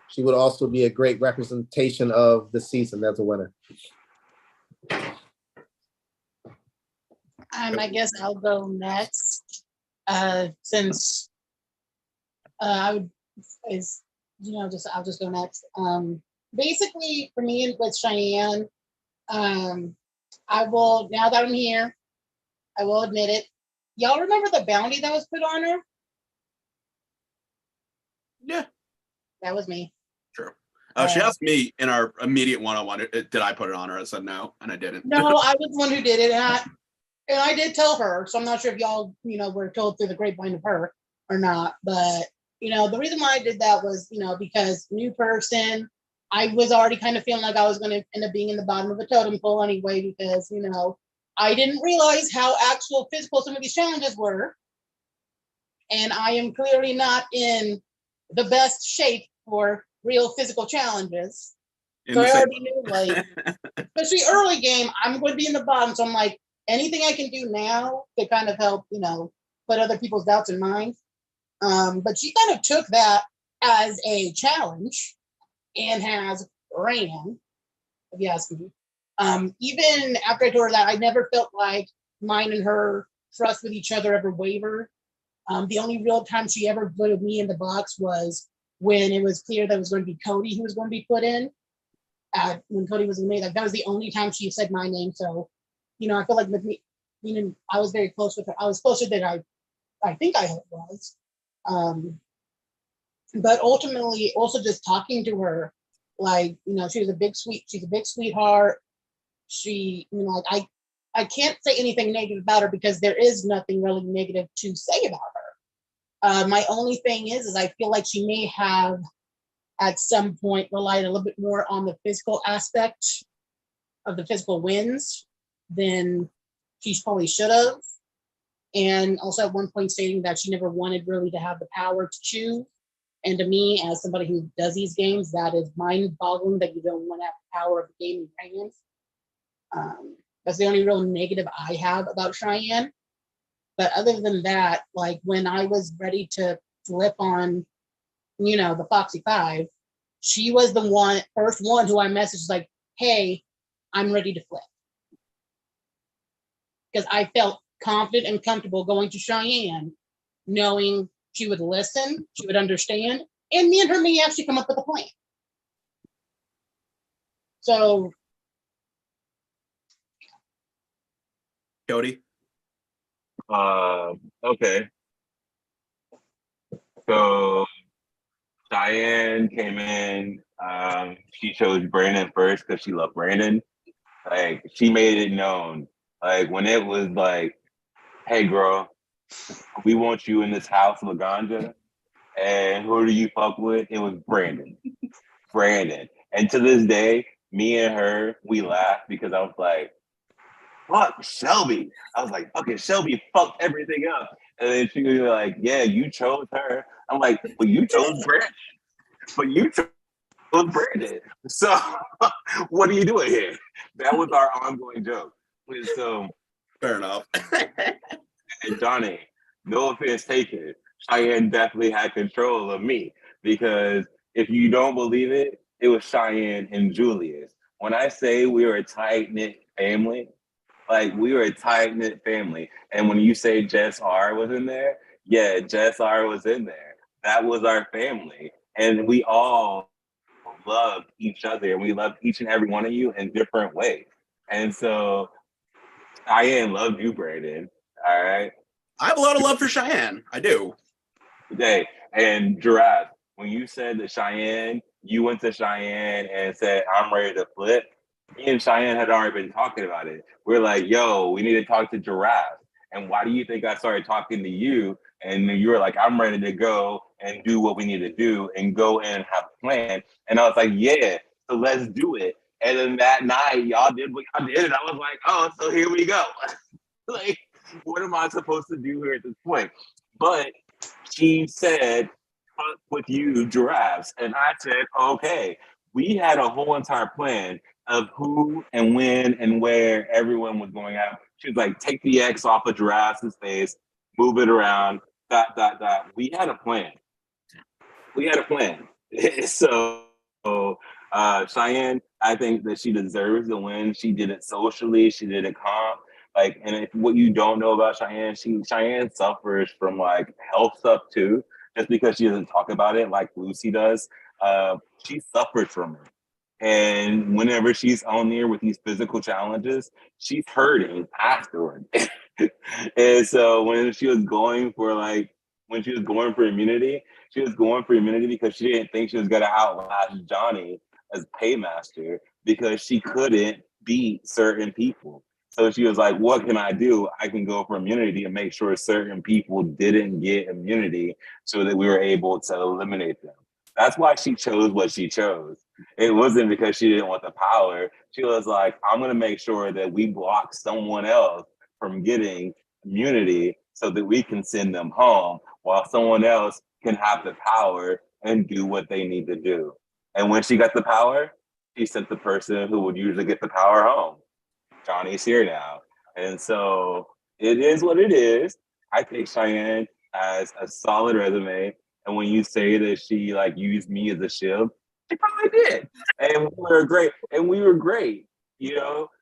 She would also be a great representation of the season as a winner. I guess I'll go next, since I'll just go next. Basically, for me with Cheyenne, I will, now that I'm here, I will admit it. Y'all remember the bounty that was put on her? Yeah. That was me. True. She asked me in our immediate one-on-one, did I put it on her? I said no, and I didn't. No, I was the one who did it, and I did tell her. So I'm not sure if y'all, were told through the grapevine of her or not. But the reason why I did that was, because new person, I was already kind of feeling like I was going to end up being in the bottom of the totem pole anyway, because I didn't realize how actual physical some of these challenges were, and I am clearly not in the best shape for real physical challenges. So I already knew, like, especially early game, I'm going to be in the bottom. So I'm like, anything I can do now to kind of help, put other people's doubts in mind. But she kind of took that as a challenge and has ran, if you ask me. Even after I told her that, I never felt like mine and her trust with each other ever wavered. The only real time she ever put me in the box was when it was clear that it was going to be Cody who was going to be put in. When Cody was made, that was the only time she said my name. So, I feel like with me, I was very close with her. I was closer than I think I was. But ultimately, also just talking to her, like, she's a big sweetheart. She, I can't say anything negative about her because there is nothing really negative to say about her. My only thing is I feel like she may have at some point relied a little bit more on the physical aspect of the physical wins than she probably should have. And also at one point stating that she never wanted really to have the power to choose. And to me, as somebody who does these games, that is mind-boggling that you don't want to have the power of the game in your hands. That's the only real negative I have about Cheyenne. But other than that, like when I was ready to flip on, the Foxy Five, she was the first one who I messaged like, hey, I'm ready to flip. Because I felt confident and comfortable going to Cheyenne, knowing she would listen, she would understand, and me and her may actually come up with a plan. So, Cody? Okay. So Diane came in. She chose Brandon first because she loved Brandon. Like, she made it known. Like, when it was like, hey, girl, we want you in this house, Laganja. And who do you fuck with? It was Brandon. Brandon. And to this day, me and her, we laugh because I was like, fuck Shelby. I was like, fucking Shelby fucked everything up. And then she was like, yeah, you chose her. I'm like, well, you chose Brandon. But you chose Brandon. So what are you doing here? That was our ongoing joke. So fair enough. And Johnny, no offense taken, Cheyenne definitely had control of me because if you don't believe it, it was Cheyenne and Julius. When I say we were a tight-knit family, like we were a tight-knit family. And when you say Jess R was in there, yeah, Jess R was in there. That was our family. And we all loved each other and we loved each and every one of you in different ways. And so Cheyenne loved you, Brandon. All right. I have a lot of love for Cheyenne. I do. Okay. And Giraffe, when you said that Cheyenne, you went to Cheyenne and said, I'm ready to flip, me and Cheyenne had already been talking about it. We're like, yo, we need to talk to Giraffe. And why do you think I started talking to you? And you were like, I'm ready to go and do what we need to do and go and have a plan. And I was like, yeah, so let's do it. And then that night, y'all did what y'all did. And I was like, oh, so here we go. Like, what am I supposed to do here at this point? But she said, fuck with you, Giraffes. And I said, okay. We had a whole entire plan of who and when and where everyone was going out. She was like, take the X off of Giraffes' face, move it around, ... We had a plan. So Cheyenne, I think that she deserves the win. She did it socially. She did it calm. Like, and if what you don't know about Cheyenne, Cheyenne suffers from like health stuff too. Just because she doesn't talk about it like Lucy does, she suffers from it. And whenever she's on there with these physical challenges, she's hurting afterward. And so when she was going for immunity, she was going for immunity because she didn't think she was going to outlast Johnny as paymaster because she couldn't beat certain people. So she was like, what can I do? I can go for immunity and make sure certain people didn't get immunity so that we were able to eliminate them. That's why she chose what she chose. It wasn't because she didn't want the power. She was like, I'm going to make sure that we block someone else from getting immunity so that we can send them home while someone else can have the power and do what they need to do. And when she got the power, she sent the person who would usually get the power home. Johnny's here now. And so it is what it is. I think Cheyenne has a solid resume. And when you say that she like used me as a shield, she probably did. And we were great,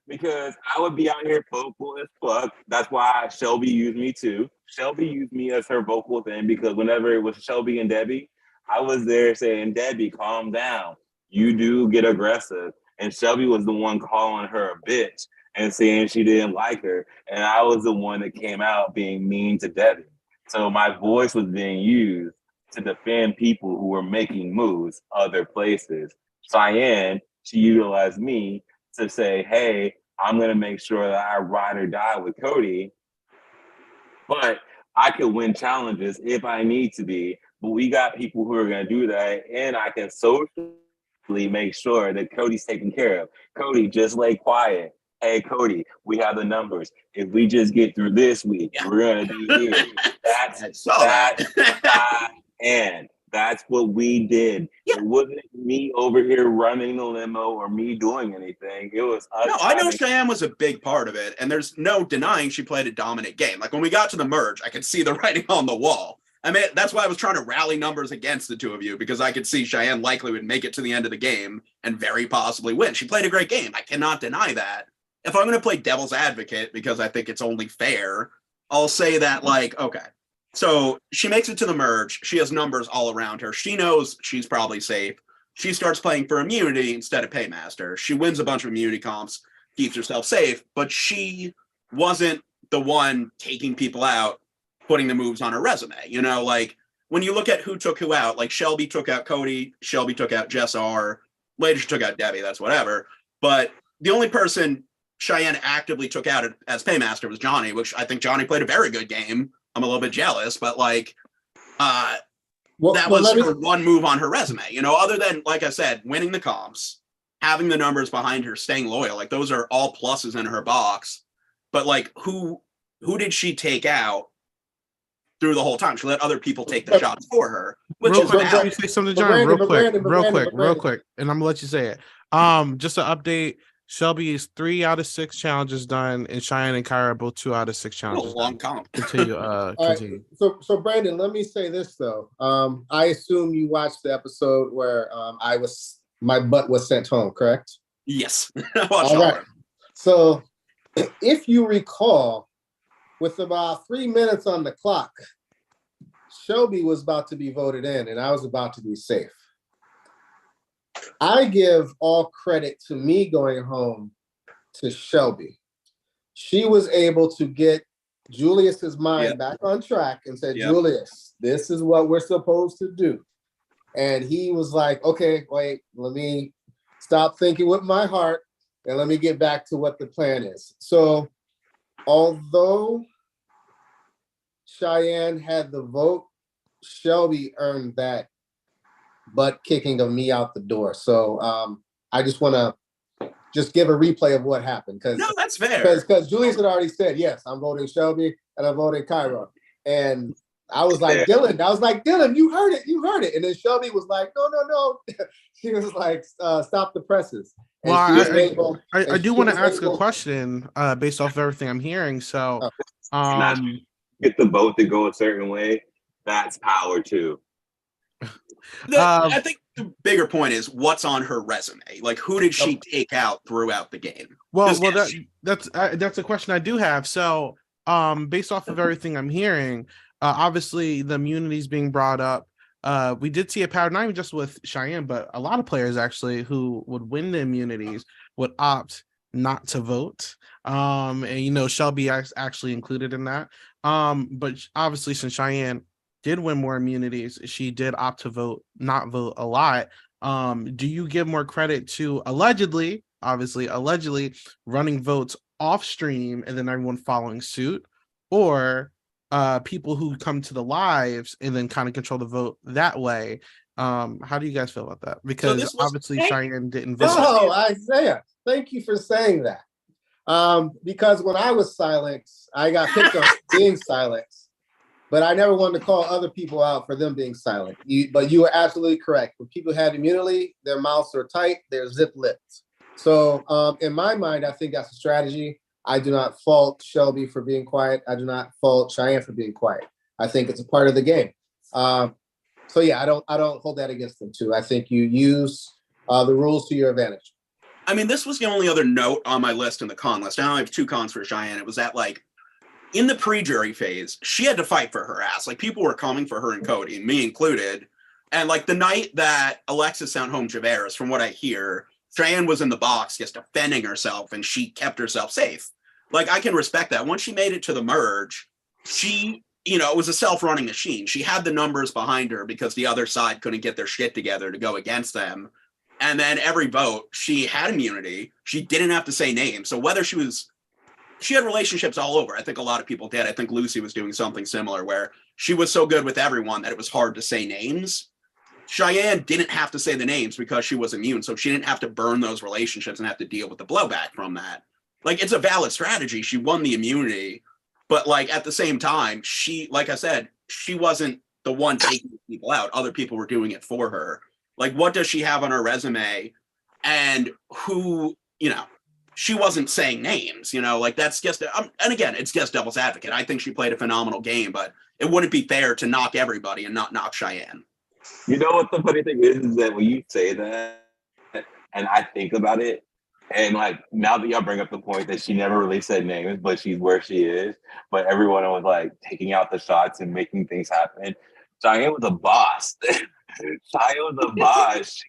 because I would be out here vocal as fuck. That's why Shelby used me too. Shelby used me as her vocal thing because whenever it was Shelby and Debbie, I was there saying, Debbie, calm down. You do get aggressive. And Shelby was the one calling her a bitch and saying she didn't like her. And I was the one that came out being mean to Debbie. So my voice was being used to defend people who were making moves other places. Cheyenne, she utilized me to say, hey, I'm going to make sure that I ride or die with Cody, but I could win challenges if I need to be but we got people who are going to do that, and I can socially make sure that Cody's taken care of. Cody, just lay quiet. Hey, Cody, we have the numbers. If we just get through this week, we're going to be here. That's and that's what we did. Yeah. It wasn't me over here running the limo or me doing anything. It was us. No, I know Cheyenne was a big part of it, and there's no denying she played a dominant game. Like when we got to the merge, I could see the writing on the wall. I mean, that's why I was trying to rally numbers against the two of you, because I could see Cheyenne likely would make it to the end of the game and very possibly win. She played a great game. I cannot deny that. If I'm going to play devil's advocate, because I think it's only fair, I'll say that, like, okay, so she makes it to the merge. She has numbers all around her. She knows she's probably safe. She starts playing for immunity instead of paymaster. She wins a bunch of immunity comps, keeps herself safe, but she wasn't the one taking people out, putting the moves on her resume. You know, like when you look at who took who out, like Shelby took out Cody, Shelby took out Jess R, later she took out Debbie, that's whatever. But the only person Cheyenne actively took out as paymaster was Johnny, which I think Johnny played a very good game. I'm a little bit jealous, but like that was her one move on her resume, you know, other than, like I said, winning the comps, having the numbers behind her, staying loyal. Like those are all pluses in her box. But like who did she take out through the whole time? She let other people take the shots for her. Real quick, can you say something, John? Real quick, and I'm gonna let you say it. Just an update. Shelby is 3 out of 6 challenges done, and Cheyenne and Kyra are both 2 out of 6 challenges. Long comp. Continue. Continue. Right, so Brandon, let me say this though. I assume you watched the episode where my butt was sent home, correct? Yes. All right. So if you recall, with about 3 minutes on the clock, Shelby was about to be voted in, and I was about to be safe. I give all credit to me going home to Shelby. She was able to get Julius's mind back on track and said, Julius, this is what we're supposed to do. And he was like, okay, wait, let me stop thinking with my heart and let me get back to what the plan is. So although Cheyenne had the vote, Shelby earned that butt kicking of me out the door. So I just want to just give a replay of what happened. No, that's fair. Because Julius had already said, yes, I'm voting Shelby and I'm voting Kyra. And I was like, Dylan, you heard it. And then Shelby was like, no. She was like, stop the presses. And well, I do want to ask a question based off of everything I'm hearing. So get the vote to go a certain way. That's power too. I think the bigger point is what's on her resume. Like, who did she take out throughout the game? Well, that's a question I do have. So, based off of everything I'm hearing, obviously the immunities being brought up. We did see a pattern, not even just with Cheyenne, but a lot of players actually who would win the immunities would opt not to vote. And Shelby actually included in that. But obviously, since Cheyenne did win more immunities, she did opt to not vote a lot. Do you give more credit to allegedly running votes off stream and then everyone following suit, or people who come to the lives and then kind of control the vote that way? How do you guys feel about that? Because obviously Cheyenne didn't vote. Oh, Isaiah, thank you for saying that. Because when I was silent, I got picked on being silent. But I never wanted to call other people out for them being silent. But you are absolutely correct. When people have immunity, their mouths are tight, they're zip-lipped. So in my mind, I think that's a strategy. I do not fault Shelby for being quiet. I do not fault Cheyenne for being quiet. I think it's a part of the game. So yeah, I don't hold that against them too. I think you use the rules to your advantage. I mean, this was the only other note on my list in the con list. I only have 2 cons for Cheyenne. It was that, like, in the pre-jury phase, she had to fight for her ass. Like, people were coming for her and Cody, and me included. And like the night that Alexis sent home Javeris, from what I hear, Cheyenne was in the box just defending herself, and she kept herself safe. Like, I can respect that. Once she made it to the merge, she, it was a self-running machine. She had the numbers behind her because the other side couldn't get their shit together to go against them. And then every vote, she had immunity. She didn't have to say names. So whether she was she had relationships all over. I think a lot of people did. I think Lucy was doing something similar where she was so good with everyone that it was hard to say names. Cheyenne didn't have to say the names because she was immune, so she didn't have to burn those relationships and have to deal with the blowback from that. Like, it's a valid strategy. She won the immunity, but like at the same time, she, like I said, she wasn't the one taking people out. Other people were doing it for her. Like, what does she have on her resume? And who, you know, she wasn't saying names, you know, like that's just, and again, it's just devil's advocate. I think she played a phenomenal game, but it wouldn't be fair to knock everybody and not knock Cheyenne. You know what the funny thing is that when you say that, and I think about it, and like now that y'all bring up the point that she never really said names, but she's where she is, but everyone was like taking out the shots and making things happen. Cheyenne was a boss. Cheyenne was a boss.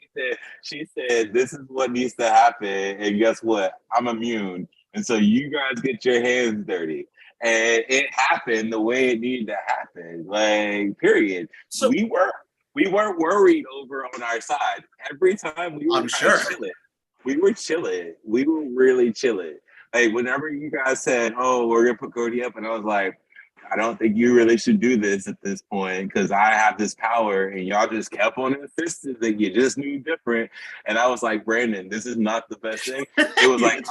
She said, this is what needs to happen. And guess what? I'm immune. And so you guys get your hands dirty. And it happened the way it needed to happen. Like, period. So we weren't worried over on our side. Every time we were chilling. We were chilling. We were really chilling. Like, whenever you guys said, oh, we're gonna put Cody up, and I was like, I don't think you really should do this at this point because I have this power, and y'all just kept on insisting that you just knew different. And I was like, Brandon, this is not the best thing. It was like,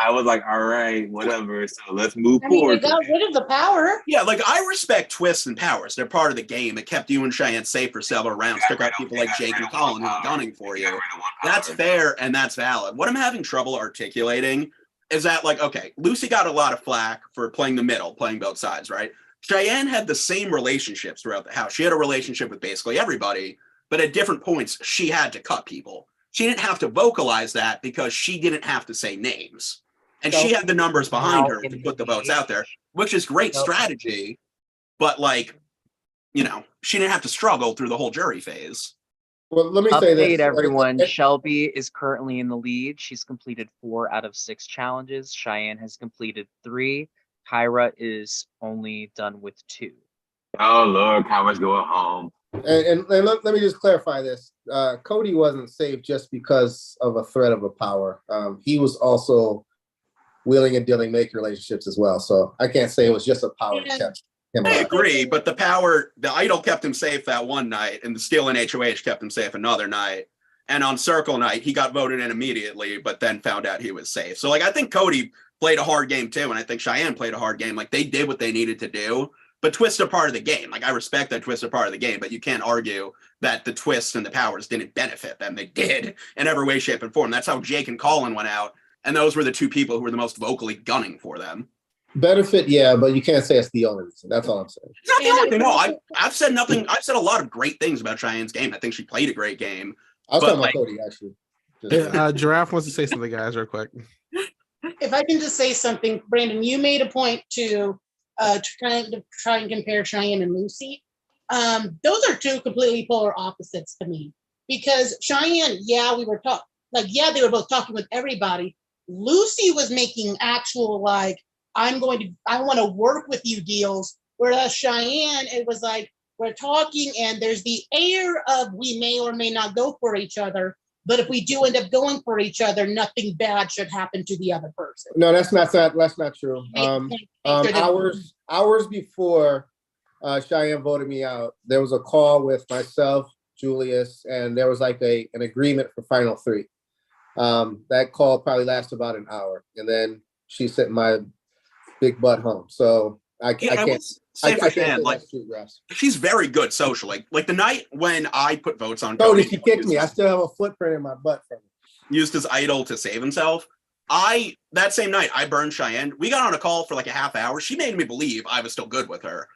I was like, all right, whatever. So let's move forward. We got rid of the power. Yeah, like I respect twists and powers. They're part of the game. It kept you and Cheyenne safe for several rounds. Took out people like Jake and Colin who were gunning for you. That's fair and that's valid. What I'm having trouble articulating is that, like, okay, Lucy got a lot of flack for playing the middle, playing both sides, right? Cheyenne had the same relationships throughout the house. She had a relationship with basically everybody, but at different points, she had to cut people. She didn't have to vocalize that because she didn't have to say names. And she had the numbers behind her to put the votes out there, which is great strategy. But, like, you know, she didn't have to struggle through the whole jury phase. Well, let me say this. Everyone. Shelby is currently in the lead. She's completed 4 out of 6 challenges. Cheyenne has completed 3. Kyra is only done with 2. Oh, Lord, Kyra's going home. And let me just clarify this. Cody wasn't safe just because of a threat of a power. He was also wheeling and dealing make relationships as well. So I can't say it was just a power that kept him alive. I agree, but the idol kept him safe that one night, and the steal in HOH kept him safe another night. And on Circle Night, he got voted in immediately, but then found out he was safe. So, like, I think Cody played a hard game too, and I think Cheyenne played a hard game. Like, they did what they needed to do, but twists are part of the game. Like, I respect that twists are part of the game, but you can't argue that the twists and the powers didn't benefit them. They did in every way, shape, and form. That's how Jake and Colin went out. And those were the 2 people who were the most vocally gunning for them. Benefit, yeah, but you can't say it's the only reason. That's all I'm saying. It's not the only thing. No, I've said nothing. I've said a lot of great things about Cheyenne's game. I think she played a great game. I was talking about Cody, actually. Giraffe wants to say something, guys, real quick. If I can just say something, Brandon, you made a point to try and compare Cheyenne and Lucy. Those are 2 completely polar opposites to me. Because Cheyenne, yeah, we were talking, like, yeah, they were both talking with everybody. Lucy was making actual, like, I want to work with you deals. Whereas Cheyenne, it was like, we're talking and there's the air of we may or may not go for each other. But if we do end up going for each other, nothing bad should happen to the other person. No, that's not true. Hours before Cheyenne voted me out, there was a call with myself, Julius, and there was like an agreement for final 3. That call probably lasted about an hour, and then she sent my big butt home. So I can't say like, she's very good socially. Like the night when I put votes on Cody, she kicked me. I still have a footprint in my butt from it. Used his idol to save himself. That same night I burned Cheyenne. We got on a call for like a half hour. She made me believe I was still good with her.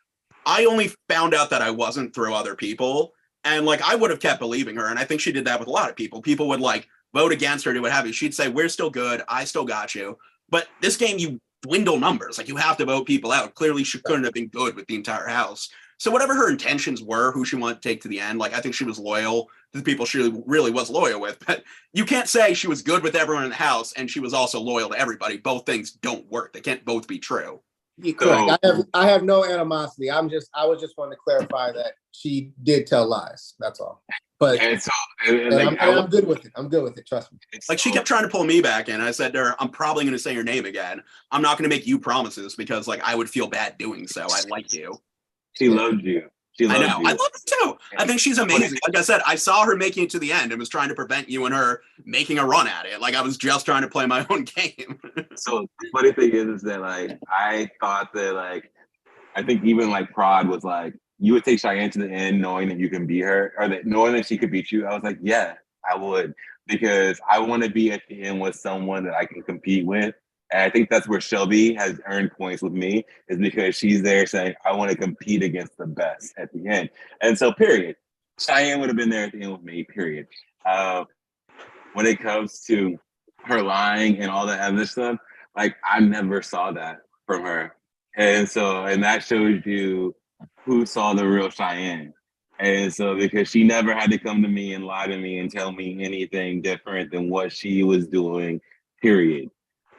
I only found out that I wasn't through other people, and like I would have kept believing her. And I think she did that with a lot of people. People would like vote against her, do what have you. She'd say, we're still good. I still got you. But this game, you dwindle numbers. Like, you have to vote people out. Clearly, she couldn't have been good with the entire house. So whatever her intentions were, who she wanted to take to the end, like, I think she was loyal to the people she really was loyal with. But you can't say she was good with everyone in the house and she was also loyal to everybody. Both things don't work. They can't both be true. Correct. I have no animosity. I was just wanting to clarify that she did tell lies. That's all. But And so, I'm good with it. I'm good with it. Trust me. Like she kept trying to pull me back in. I said to her, I'm probably going to say your name again. I'm not going to make you promises because like I would feel bad doing so. I like you. She loved you. She I loved know. you. I love her too. I think she's amazing. Like I said, I saw her making it to the end and was trying to prevent you and her making a run at it. Like I was just trying to play my own game. So the funny thing is that like I thought that like I think even like Prod was like you would take Cheyenne to the end knowing that you can beat her or that knowing that she could beat you. I was like, yeah, I would because I want to be at the end with someone that I can compete with. And I think that's where Shelby has earned points with me is because she's there saying, I want to compete against the best at the end. And so, period. Cheyenne would have been there at the end with me, period. When it comes to her lying and all that other stuff, like I never saw that from her. And so, and that shows you who saw the real Cheyenne. And so, because she never had to come to me and lie to me and tell me anything different than what she was doing, period.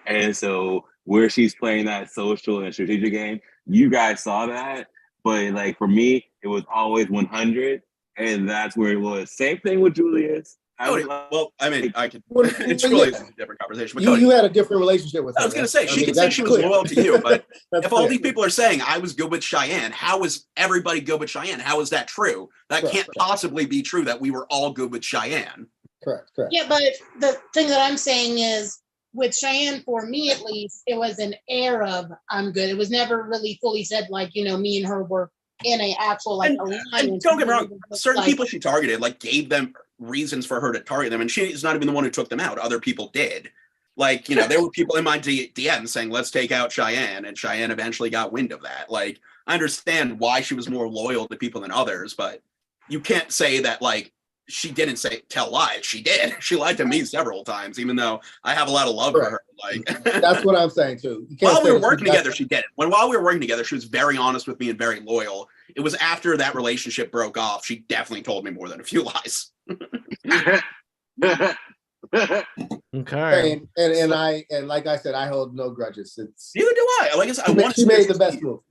And so where she's playing that social and strategic game, you guys saw that. But like for me, it was always 100. And that's where it was. Same thing with Julius. Well, I mean, I could. Well, It's yeah. really a different conversation. But Cody, You had a different relationship with her. I was going to say, she mean, could say that's she was clear. loyal to you, but That's if all clear. these people are saying I was good with Cheyenne, how is everybody good with Cheyenne? How is that true? That Correct, can't correct. possibly be true that we were all good with Cheyenne. Correct. Yeah, but the thing that I'm saying is with Cheyenne, for me at least, it was an air of I'm good. It was never really fully said like, you know, me and her were in a actual like alliance. And don't get me wrong, certain Like, people she targeted, like gave them reasons for her to target them, and she's not even the one who took them out. Other people did. Like, you know, there were people in my DM saying, let's take out Cheyenne, and Cheyenne eventually got wind of that. Like, I understand why she was more loyal to people than others, but you can't say that, like, she didn't tell lies. She did. She lied to me several times, even though I have a lot of love for her. Like, that's what I'm saying too. You can't while we say were that working she- together, she didn't. While we were working together, she was very honest with me and very loyal. It was after that relationship broke off, she definitely told me more than a few lies. Okay. And like I said, I hold no grudges. It's Neither do I. Like I said, she made the best move.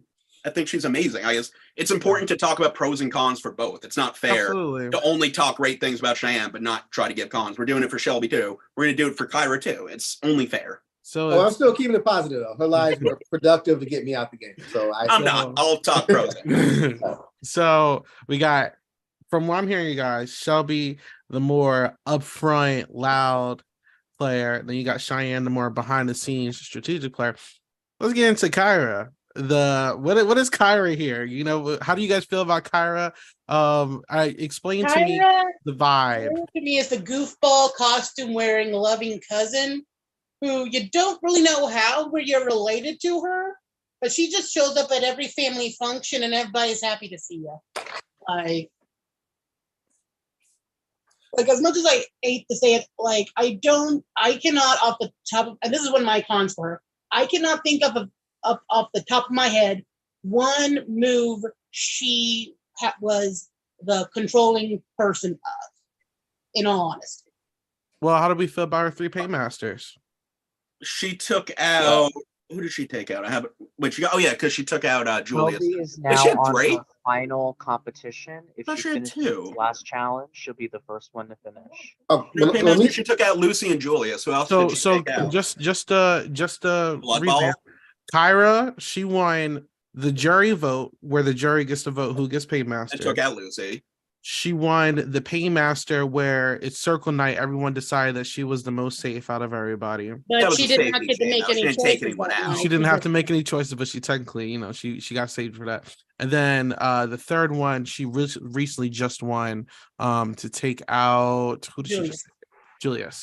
I think she's amazing. I guess it's important to talk about pros and cons for both. It's not fair Absolutely. to only talk great things about Cheyenne, but not try to give cons. We're doing it for Shelby too. We're going to do it for Kyra too. It's only fair. So I'm still keeping it positive though. Her lies were productive to get me out the game. So I'm not. I'll talk pros. So we got, from what I'm hearing, you guys, Shelby, the more upfront, loud player. Then you got Cheyenne, the more behind the scenes strategic player. Let's get into Kyra. What is Kyra here? You know, how do you guys feel about Kyra? I explained to me the vibe. Kyra to me is the goofball costume wearing loving cousin who you don't really know how where you're related to her, but she just shows up at every family function and everybody's happy to see you. Like as much as I hate to say it, like I cannot off the top of, and this is one of my cons for her, I cannot think of off the top of my head one move she was the controlling person of, in all honesty. Well, how do we feel about our 3 paymasters? She took out. Who did she take out? I have it. Wait, she got. Oh yeah, because she took out Julius. Shelby is Did now she have on Drake? her final competition. If thought she she had finishes two. this last challenge, she'll be the first one to finish. Oh, No, Paymaster, she took out Lucy and Julius. Who else did she take out? just Blood Ball? revamp. Kyra, she won the jury vote, where the jury gets to vote who gets paymaster. And took out Lucy. She won the paymaster, where it's circle night. Everyone decided that she was the most safe out of everybody. But she did not get to make any choices. She didn't have to make any choices, but she technically, you know, she got saved for that. And then the third one, she recently just won to take out, who did she just take? Julius.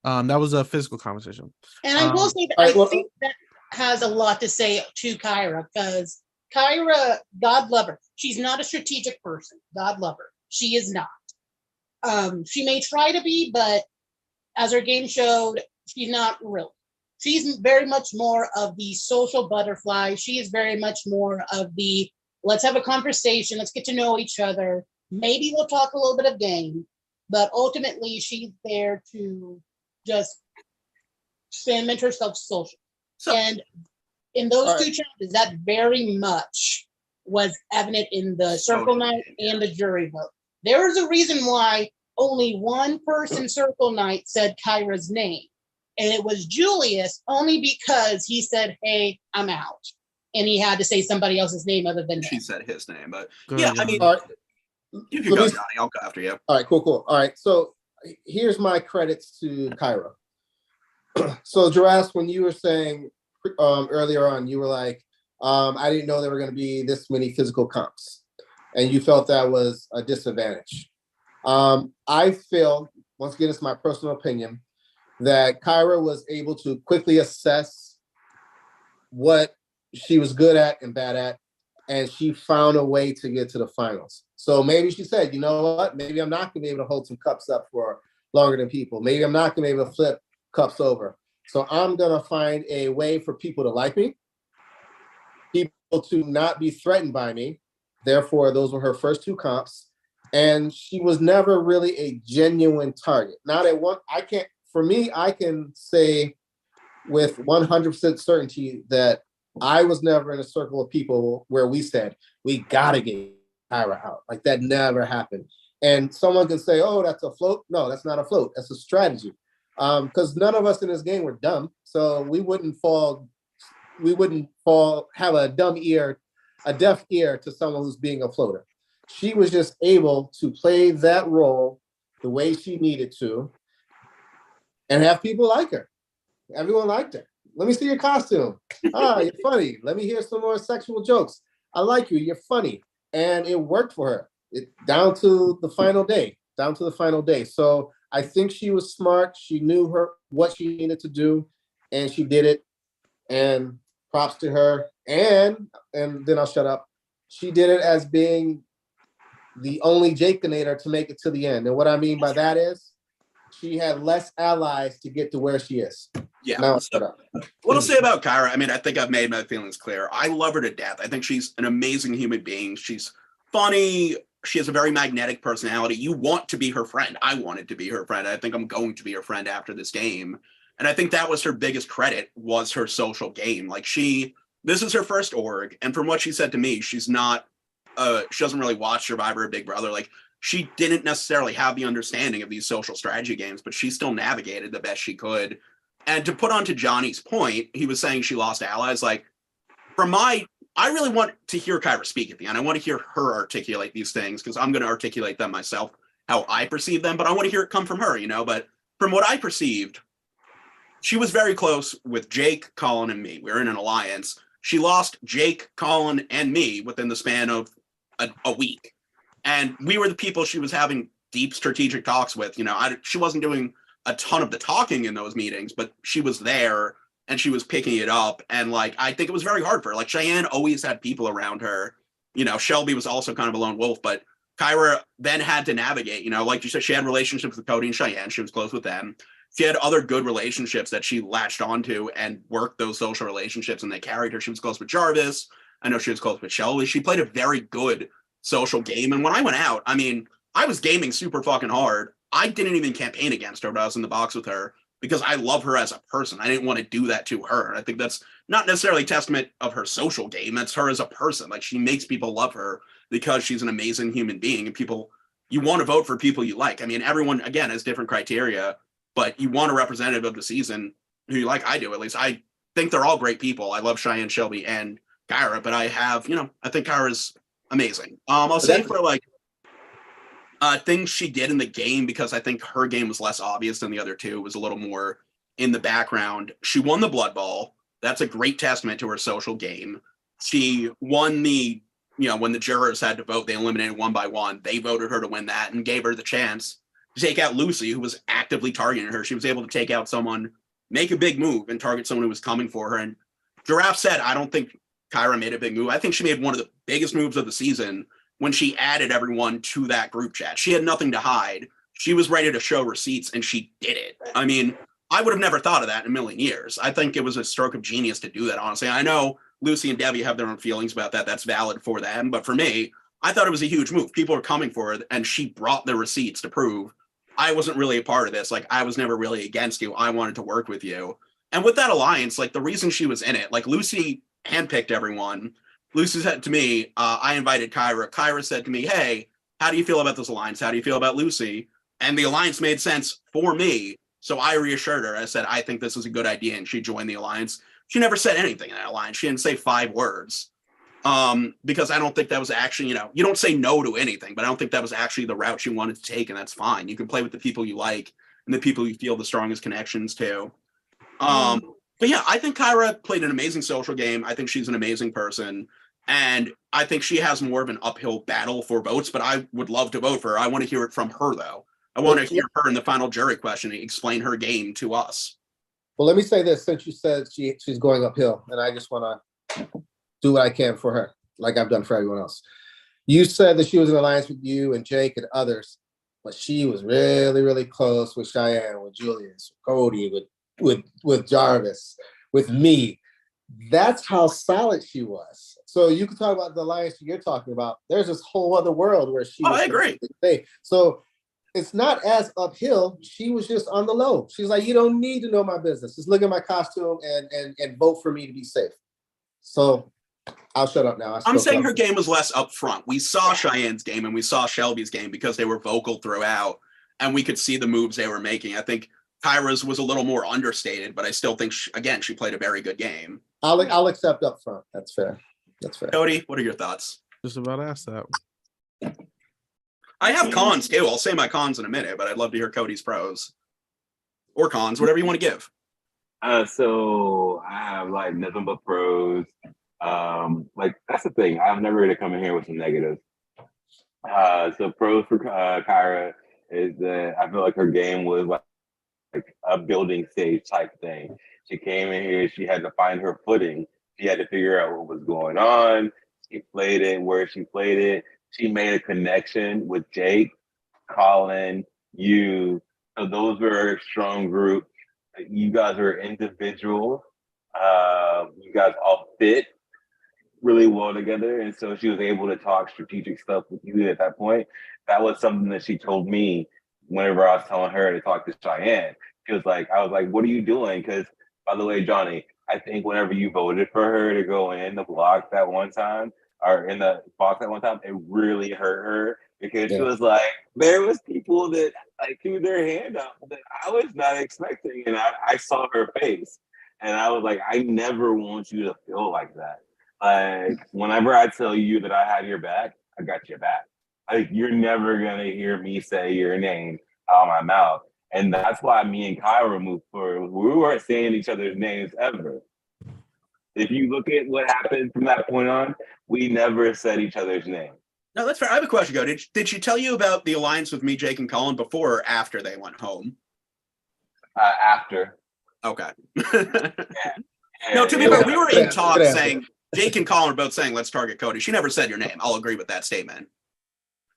That was a physical competition. And I will say that I think that has a lot to say to Kyra, because Kyra, God love her, she's not a strategic person. God love her. She is not. She may try to be, but as her game showed, she's not really. She's very much more of the social butterfly. She is very much more of the, let's have a conversation, let's get to know each other. Maybe we'll talk a little bit of game, but ultimately she's there to just cement herself social. And in those two challenges, that very much was evident in the circle night and the jury vote. There is a reason why only one person circle night said Kyra's name. And it was Julius, only because he said, hey, I'm out. And he had to say somebody else's name other than She him. said his name, but Go yeah, ahead, I mean, All right. you can go, Johnny. I'll go after you. All right, cool. All right, so here's my credits to Kyra. So Giraffes, when you were saying earlier on, you were like, I didn't know there were going to be this many physical comps, and you felt that was a disadvantage. I feel, once again, it's my personal opinion, that Kyra was able to quickly assess what she was good at and bad at, and she found a way to get to the finals. So maybe she said, you know what, maybe I'm not gonna be able to hold some cups up for longer than people. Maybe I'm not gonna be able to flip cups over. So I'm gonna find a way for people to like me, people to not be threatened by me. Therefore, those were her first two comps. And she was never really a genuine target. Not at one, I can say with 100% certainty that I was never in a circle of people where we said, we gotta get Kyra out. Like that never happened. And someone can say, oh, that's a float. No, that's not a float. That's a strategy. Because none of us in this game were dumb. So we wouldn't have a deaf ear to someone who's being a floater. She was just able to play that role the way she needed to and have people like her. Everyone liked her. Let me see your costume. You're funny. Let me hear some more sexual jokes. I like you. You're funny. And it worked for her down to the final day. So I think she was smart. She knew what she needed to do, and she did it. And props to her. And then I'll shut up. She did it as being the only Jakeinator to make it to the end. And what I mean by that is she had less allies to get to where she is. Yeah. Now I'll shut up. What I'll say about Kyra, I mean, I think I've made my feelings clear. I love her to death. I think she's an amazing human being. She's funny. She has a very magnetic personality. You want to be her friend. I wanted to be her friend. I think I'm going to be her friend after this game. And I think that was her biggest credit, was her social game. Like this is her first org. And from what she said to me, she's not, she doesn't really watch Survivor or Big Brother. Like she didn't necessarily have the understanding of these social strategy games, but she still navigated the best she could. And to put on to Johnny's point, he was saying she lost allies. Like I really want to hear Kyra speak at the end. I want to hear her articulate these things because I'm going to articulate them myself, how I perceive them, but I want to hear it come from her, But from what I perceived, she was very close with Jake, Colin, and me. We were in an alliance. She lost Jake, Colin, and me within the span of a week. And we were the people she was having deep strategic talks with. She wasn't doing a ton of the talking in those meetings, but she was there and she was picking it up. And I think it was very hard for her. Cheyenne always had people around her. Shelby was also kind of a lone wolf, but Kyra then had to navigate, like you said, she had relationships with Cody and Cheyenne. She was close with them. She had other good relationships that she latched onto and worked those social relationships, and they carried her. She was close with Jarvis. I know she was close with Shelby. She played a very good social game. And when I went out, I mean, I was gaming super fucking hard. I didn't even campaign against her when I was in the box with her because I love her as a person. I didn't want to do that to her. And I think that's not necessarily a testament of her social game. That's her as a person. She makes people love her because she's an amazing human being, and you want to vote for people you like. I mean, everyone, again, has different criteria, but you want a representative of the season who you like. I do, at least. I think they're all great people. I love Cheyenne, Shelby, and Kyra, but I think Kyra's amazing. I'll say for things she did in the game, because I think her game was less obvious than the other two. It was a little more in the background. She won the Blood Bowl. That's a great testament to her social game. She won when the jurors had to vote, they eliminated one by one. They voted her to win that and gave her the chance to take out Lucy, who was actively targeting her. She was able to take out someone, make a big move, and target someone who was coming for her. And Giraffe said, I don't think Kyra made a big move. I think she made one of the biggest moves of the season when she added everyone to that group chat. She had nothing to hide. She was ready to show receipts, and she did it. I mean, I would have never thought of that in a million years. I think it was a stroke of genius to do that, honestly. I know Lucy and Debbie have their own feelings about that. That's valid for them. But for me, I thought it was a huge move. People were coming for her, and she brought the receipts to prove I wasn't really a part of this. I was never really against you. I wanted to work with you. And with that alliance, the reason she was in it, Lucy handpicked everyone. Lucy said to me, I invited Kyra. Kyra said to me, hey, how do you feel about this alliance? How do you feel about Lucy? And the alliance made sense for me. So I reassured her. I said, I think this is a good idea. And she joined the alliance. She never said anything in that alliance. She didn't say 5 words. Because I don't think that was actually, you don't say no to anything, but I don't think that was actually the route she wanted to take. And that's fine. You can play with the people you like and the people you feel the strongest connections to. But yeah, I think Kyra played an amazing social game. I think she's an amazing person. And I think she has more of an uphill battle for votes, but I would love to vote for her. I want to hear it from her, though. I want to hear her in the final jury question and explain her game to us. Well, let me say this, since you said she's going uphill, and I just want to do what I can for her, like I've done for everyone else. You said that she was in alliance with you and Jake and others, but she was really, really close with Cheyenne, with Julius, with Cody, with Jarvis, with me. That's how solid she was. So you can talk about the alliance you're talking about. There's this whole other world where she was. I agree. So it's not as uphill. She was just on the low. She's like, you don't need to know my business. Just look at my costume and vote for me to be safe. So I'll shut up now. I'm saying her game was less upfront. We saw Cheyenne's game and we saw Shelby's game because they were vocal throughout and we could see the moves they were making. I think Kyra's was a little more understated, but I still think, she played a very good game. I'll accept upfront. That's fair. That's fair. Cody, what are your thoughts? Just about to ask that. I have cons too. I'll say my cons in a minute, but I'd love to hear Cody's pros or cons, whatever you want to give. So I have like nothing but pros. Like that's the thing. I've never really come in here with some negatives. So pros for Kyra is that I feel like her game was like a building stage type thing. She came in here, she had to find her footing. She had to figure out what was going on. She played it where she played it. She made a connection with Jake, Colin, you. So those were a strong group. You guys are individual. You guys all fit really well together. And so she was able to talk strategic stuff with you at that point. That was something that she told me whenever I was telling her to talk to Cheyenne. She was like, I was like, what are you doing? Because by the way, Johnny, I think whenever you voted for her to go in the block that one time, or in the box at one time, it really hurt her because she was like, there was people that like threw their hand up that I was not expecting. And I saw her face and I was like, I never want you to feel like that. Like whenever I tell you that I have your back, I got your back. Like you're never gonna hear me say your name out of my mouth. And that's why me and Kyra moved forward. We weren't saying each other's names ever. If you look at what happened from that point on, we never said each other's name. No, that's fair. I have a question, Go. Did she tell you about the alliance with me, Jake, and Colin before or after they went home? After. Okay. Yeah. No, to be fair, we were in talks saying, Jake and Colin are both saying, let's target Cody. She never said your name. I'll agree with that statement.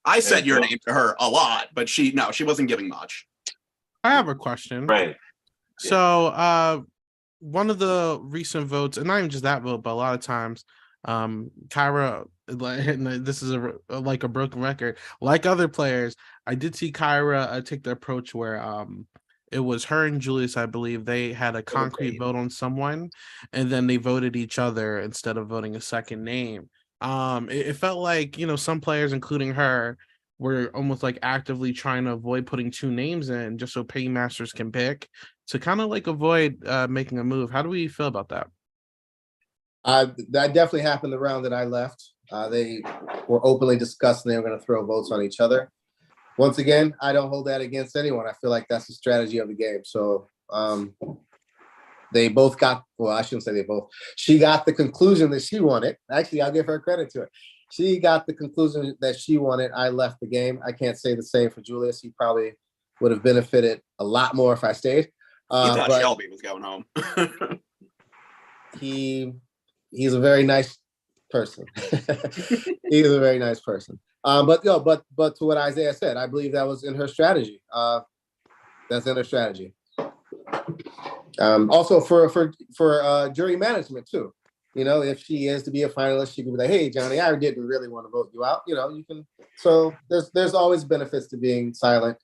I said your name to her a lot, but she wasn't giving much. I have a question. Right. So one of the recent votes, and not even just that vote, but a lot of times, Kyra, and this is like a broken record, like other players, I did see Kyra take the approach where it was her and Julius, I believe, they had a concrete vote on someone, and then they voted each other instead of voting a second name. It felt like, some players, including her, were almost like actively trying to avoid putting 2 names in just so paymasters can pick to kind of like avoid making a move. How do we feel about that? That definitely happened the round that I left. They were openly discussing they were going to throw votes on each other. Once again, I don't hold that against anyone. I feel like that's the strategy of the game. So they both got, well, I shouldn't say they both. She got the conclusion that she wanted. Actually, I'll give her credit to it. She got the conclusion that she wanted. I left the game. I can't say the same for Julius. He probably would have benefited a lot more if I stayed. He thought Shelby was going home. He's a very nice person. He's a very nice person. But to what Isaiah said, I believe that was in her strategy. That's in her strategy. Also for jury management too. If she is to be a finalist, she could be like, "Hey, Johnny, I didn't really want to vote you out." You can. So there's always benefits to being silent.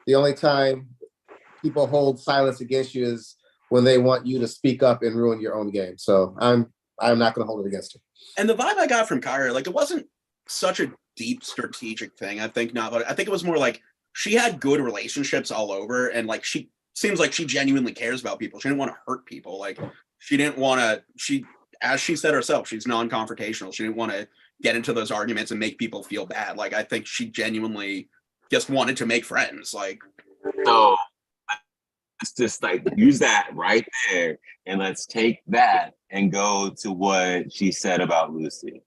The only time people hold silence against you is when they want you to speak up and ruin your own game. So I'm not going to hold it against her. And the vibe I got from Kyra, like, it wasn't such a deep strategic thing. I think it was more like she had good relationships all over, and like she seems like she genuinely cares about people. She didn't want to hurt people. Like she didn't want to. As she said herself, she's non-confrontational. She didn't want to get into those arguments and make people feel bad. Like I think she genuinely just wanted to make friends. Like so. Let's just like use that right there, and let's take that and go to what she said about Lucy.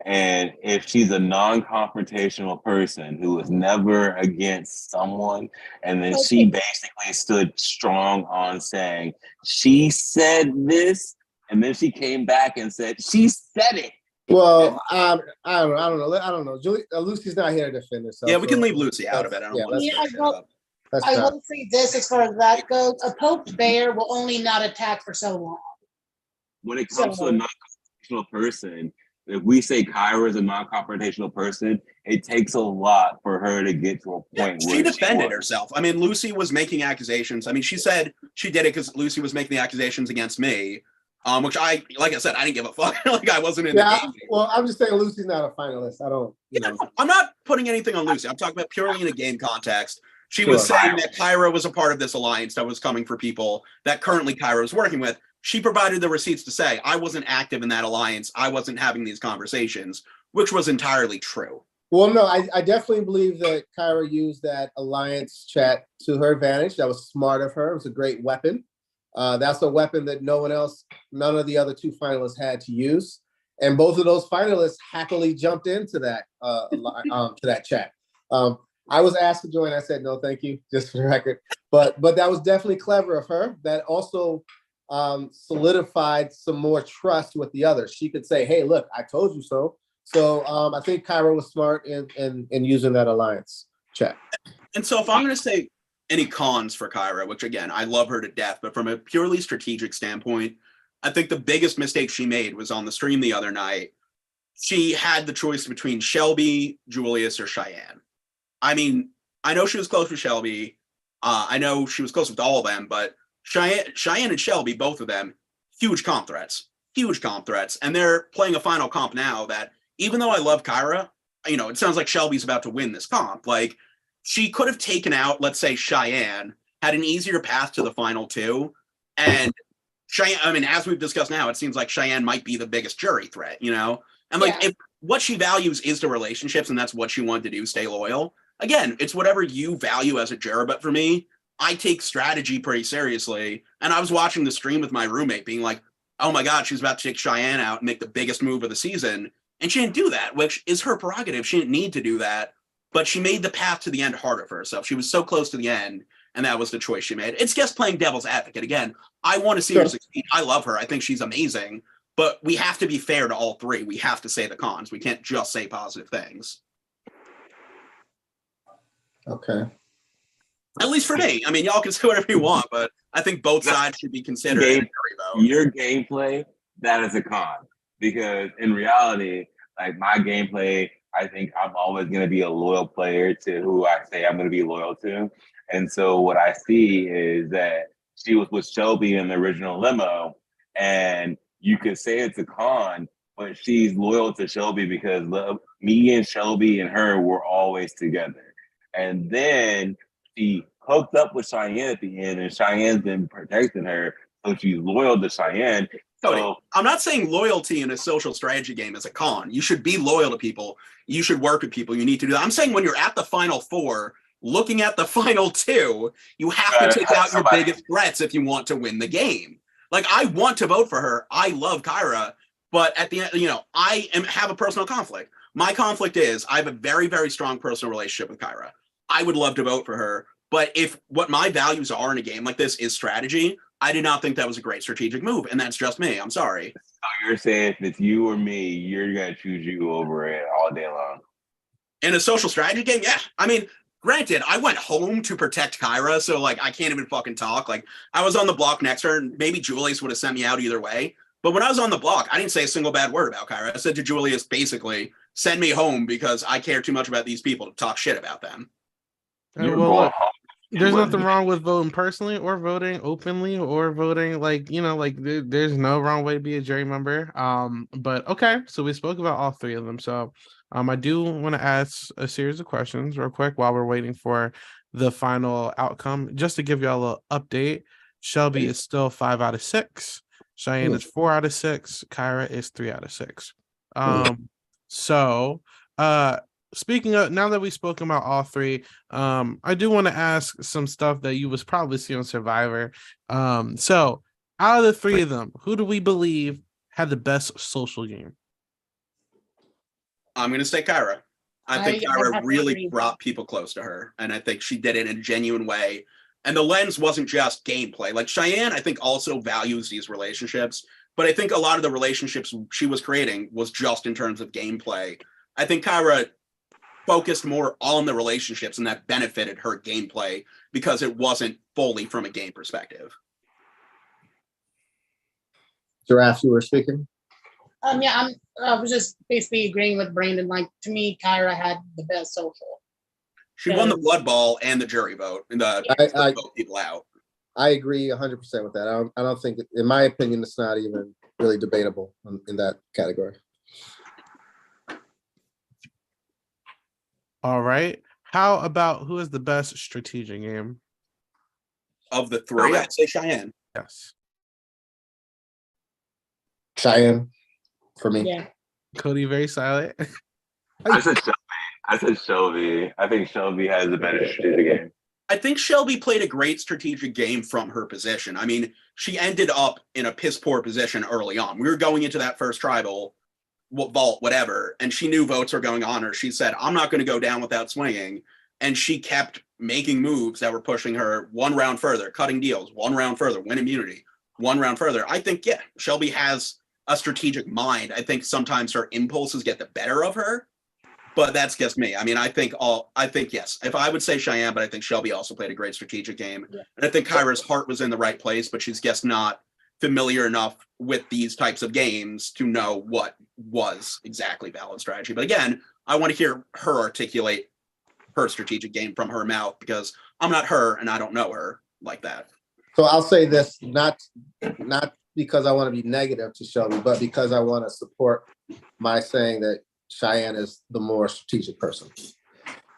And if she's a non-confrontational person who was never against someone, and then she basically stood strong on saying she said this, and then she came back and said she said it. Well, I don't know. Lucy's not here to defend herself. Yeah, we can leave Lucy out of it. I don't want to. I will say this as far as that goes: a poked bear will only not attack for so long. When it comes to a non-confrontational person, if we say Kyra is a non-confrontational person, it takes a lot for her to get to a point where she defended herself. I mean, Lucy was making accusations. I mean, she said she did it because Lucy was making the accusations against me, which like I said, I didn't give a fuck. Like I wasn't in the game. Well, I'm just saying Lucy's not a finalist. I don't. I'm not putting anything on Lucy. I'm talking about purely in a game context. She was saying that Kyra was a part of this alliance that was coming for people that currently Kyra was working with. She provided the receipts to say, I wasn't active in that alliance. I wasn't having these conversations, which was entirely true. Well, no, I definitely believe that Kyra used that alliance chat to her advantage. That was smart of her. It was a great weapon. That's a weapon that none of the other two finalists had to use. And both of those finalists happily jumped into that to that chat. I was asked to join. I said no, thank you, just for the record. But that was definitely clever of her. That also solidified some more trust with the others. She could say, "Hey, look, I told you so." So I think Kyra was smart in using that alliance chat. And so, if I'm going to say any cons for Kyra, which again I love her to death, but from a purely strategic standpoint, I think the biggest mistake she made was on the stream the other night. She had the choice between Shelby, Julius, or Cheyenne. I mean, I know she was close with Shelby. I know she was close with all of them, but Cheyenne and Shelby, both of them, huge comp threats. And they're playing a final comp now that, even though I love Kyra, it sounds like Shelby's about to win this comp. Like, she could have taken out, let's say, Cheyenne, had an easier path to the final two. And Cheyenne, I mean, as we've discussed now, it seems like Cheyenne might be the biggest jury threat, And like, if what she values is the relationships and that's what she wanted to do, stay loyal. Again, it's whatever you value as a juror, but for me, I take strategy pretty seriously. And I was watching the stream with my roommate being like, oh my God, she's about to take Cheyenne out and make the biggest move of the season. And she didn't do that, which is her prerogative. She didn't need to do that, but she made the path to the end harder for herself. She was so close to the end, and that was the choice she made. It's just playing devil's advocate. Again, I want to see her succeed. I love her. I think she's amazing, but we have to be fair to all three. We have to say the cons. We can't just say positive things. Okay. At least for me. I mean, y'all can say whatever you want, but I think both sides should be considered. Your gameplay, that is a con. Because in reality, like my gameplay, I think I'm always going to be a loyal player to who I say I'm going to be loyal to. And so what I see is that she was with Shelby in the original limo, and you could say it's a con, but she's loyal to Shelby because me and Shelby and her were always together. And then she hooked up with Cheyenne at the end, and Cheyenne's been protecting her, so she's loyal to Cheyenne. So I'm not saying loyalty in a social strategy game is a con. You should be loyal to people. You should work with people. You need to do that. I'm saying when you're at the final four, looking at the final two, you have to take out your biggest threats if you want to win the game. Like, I want to vote for her. I love Kyra, but at the end, I have a personal conflict. My conflict is I have a very, very strong personal relationship with Kyra. I would love to vote for her, but if what my values are in a game like this is strategy, I did not think that was a great strategic move, and that's just me. I'm sorry. So you're saying if it's you or me, you're going to choose you over it all day long? In a social strategy game? Yeah. I mean, granted, I went home to protect Kyra, so, like, I can't even fucking talk. Like, I was on the block next to her, and maybe Julius would have sent me out either way. But when I was on the block, I didn't say a single bad word about Kyra. I said to Julius, basically, send me home because I care too much about these people to talk shit about them. Well, there's nothing wrong with voting personally or voting openly or voting there's no wrong way to be a jury member. But okay, so we spoke about all three of them. So I do want to ask a series of questions real quick while we're waiting for the final outcome. Just to give y'all a little update, Shelby is still 5 out of 6. Cheyenne is 4 out of 6. Kyra is 3 out of 6. So speaking of, now that we've spoken about all three, I do want to ask some stuff that you was probably see on Survivor. So out of the three of them, who do we believe had the best social game? I'm gonna say Kyra. I think I Kyra have to really agree. brought people close to her, and I think she did it in a genuine way. And the lens wasn't just gameplay. Like Cheyenne, I think also values these relationships, but I think a lot of the relationships she was creating was just in terms of gameplay. I think Kyra focused more on the relationships, and that benefited her gameplay because it wasn't fully from a game perspective. Giraffe, you were speaking? Yeah, I was just basically agreeing with Brandon. Like, to me, Kyra had the best social. She won the blood ball and the jury vote, and the vote people out. I agree 100% with that. I don't think, in my opinion, it's not even really debatable in that category. All right. How about who is the best strategic game? Of the three, I'd say Cheyenne. Yes. Cheyenne, for me. Yeah. Cody, very silent. I said Shelby. I think Shelby has a better strategic game. I think Shelby played a great strategic game from her position. I mean, she ended up in a piss poor position early on. We were going into that first tribal vault, whatever, and she knew votes were going on her. She said, I'm not going to go down without swinging. And she kept making moves that were pushing her one round further, cutting deals, one round further, win immunity, one round further. I think, yeah, Shelby has a strategic mind. I think sometimes her impulses get the better of her, but that's just me. I mean, I think yes. If I would say Cheyenne, but I think Shelby also played a great strategic game. Yeah. And I think Kyra's heart was in the right place, but she's just not familiar enough with these types of games to know what was exactly valid strategy. But again, I want to hear her articulate her strategic game from her mouth, because I'm not her and I don't know her like that. So I'll say this, not because I want to be negative to Shelby, but because I want to support my saying that Cheyenne is the more strategic person.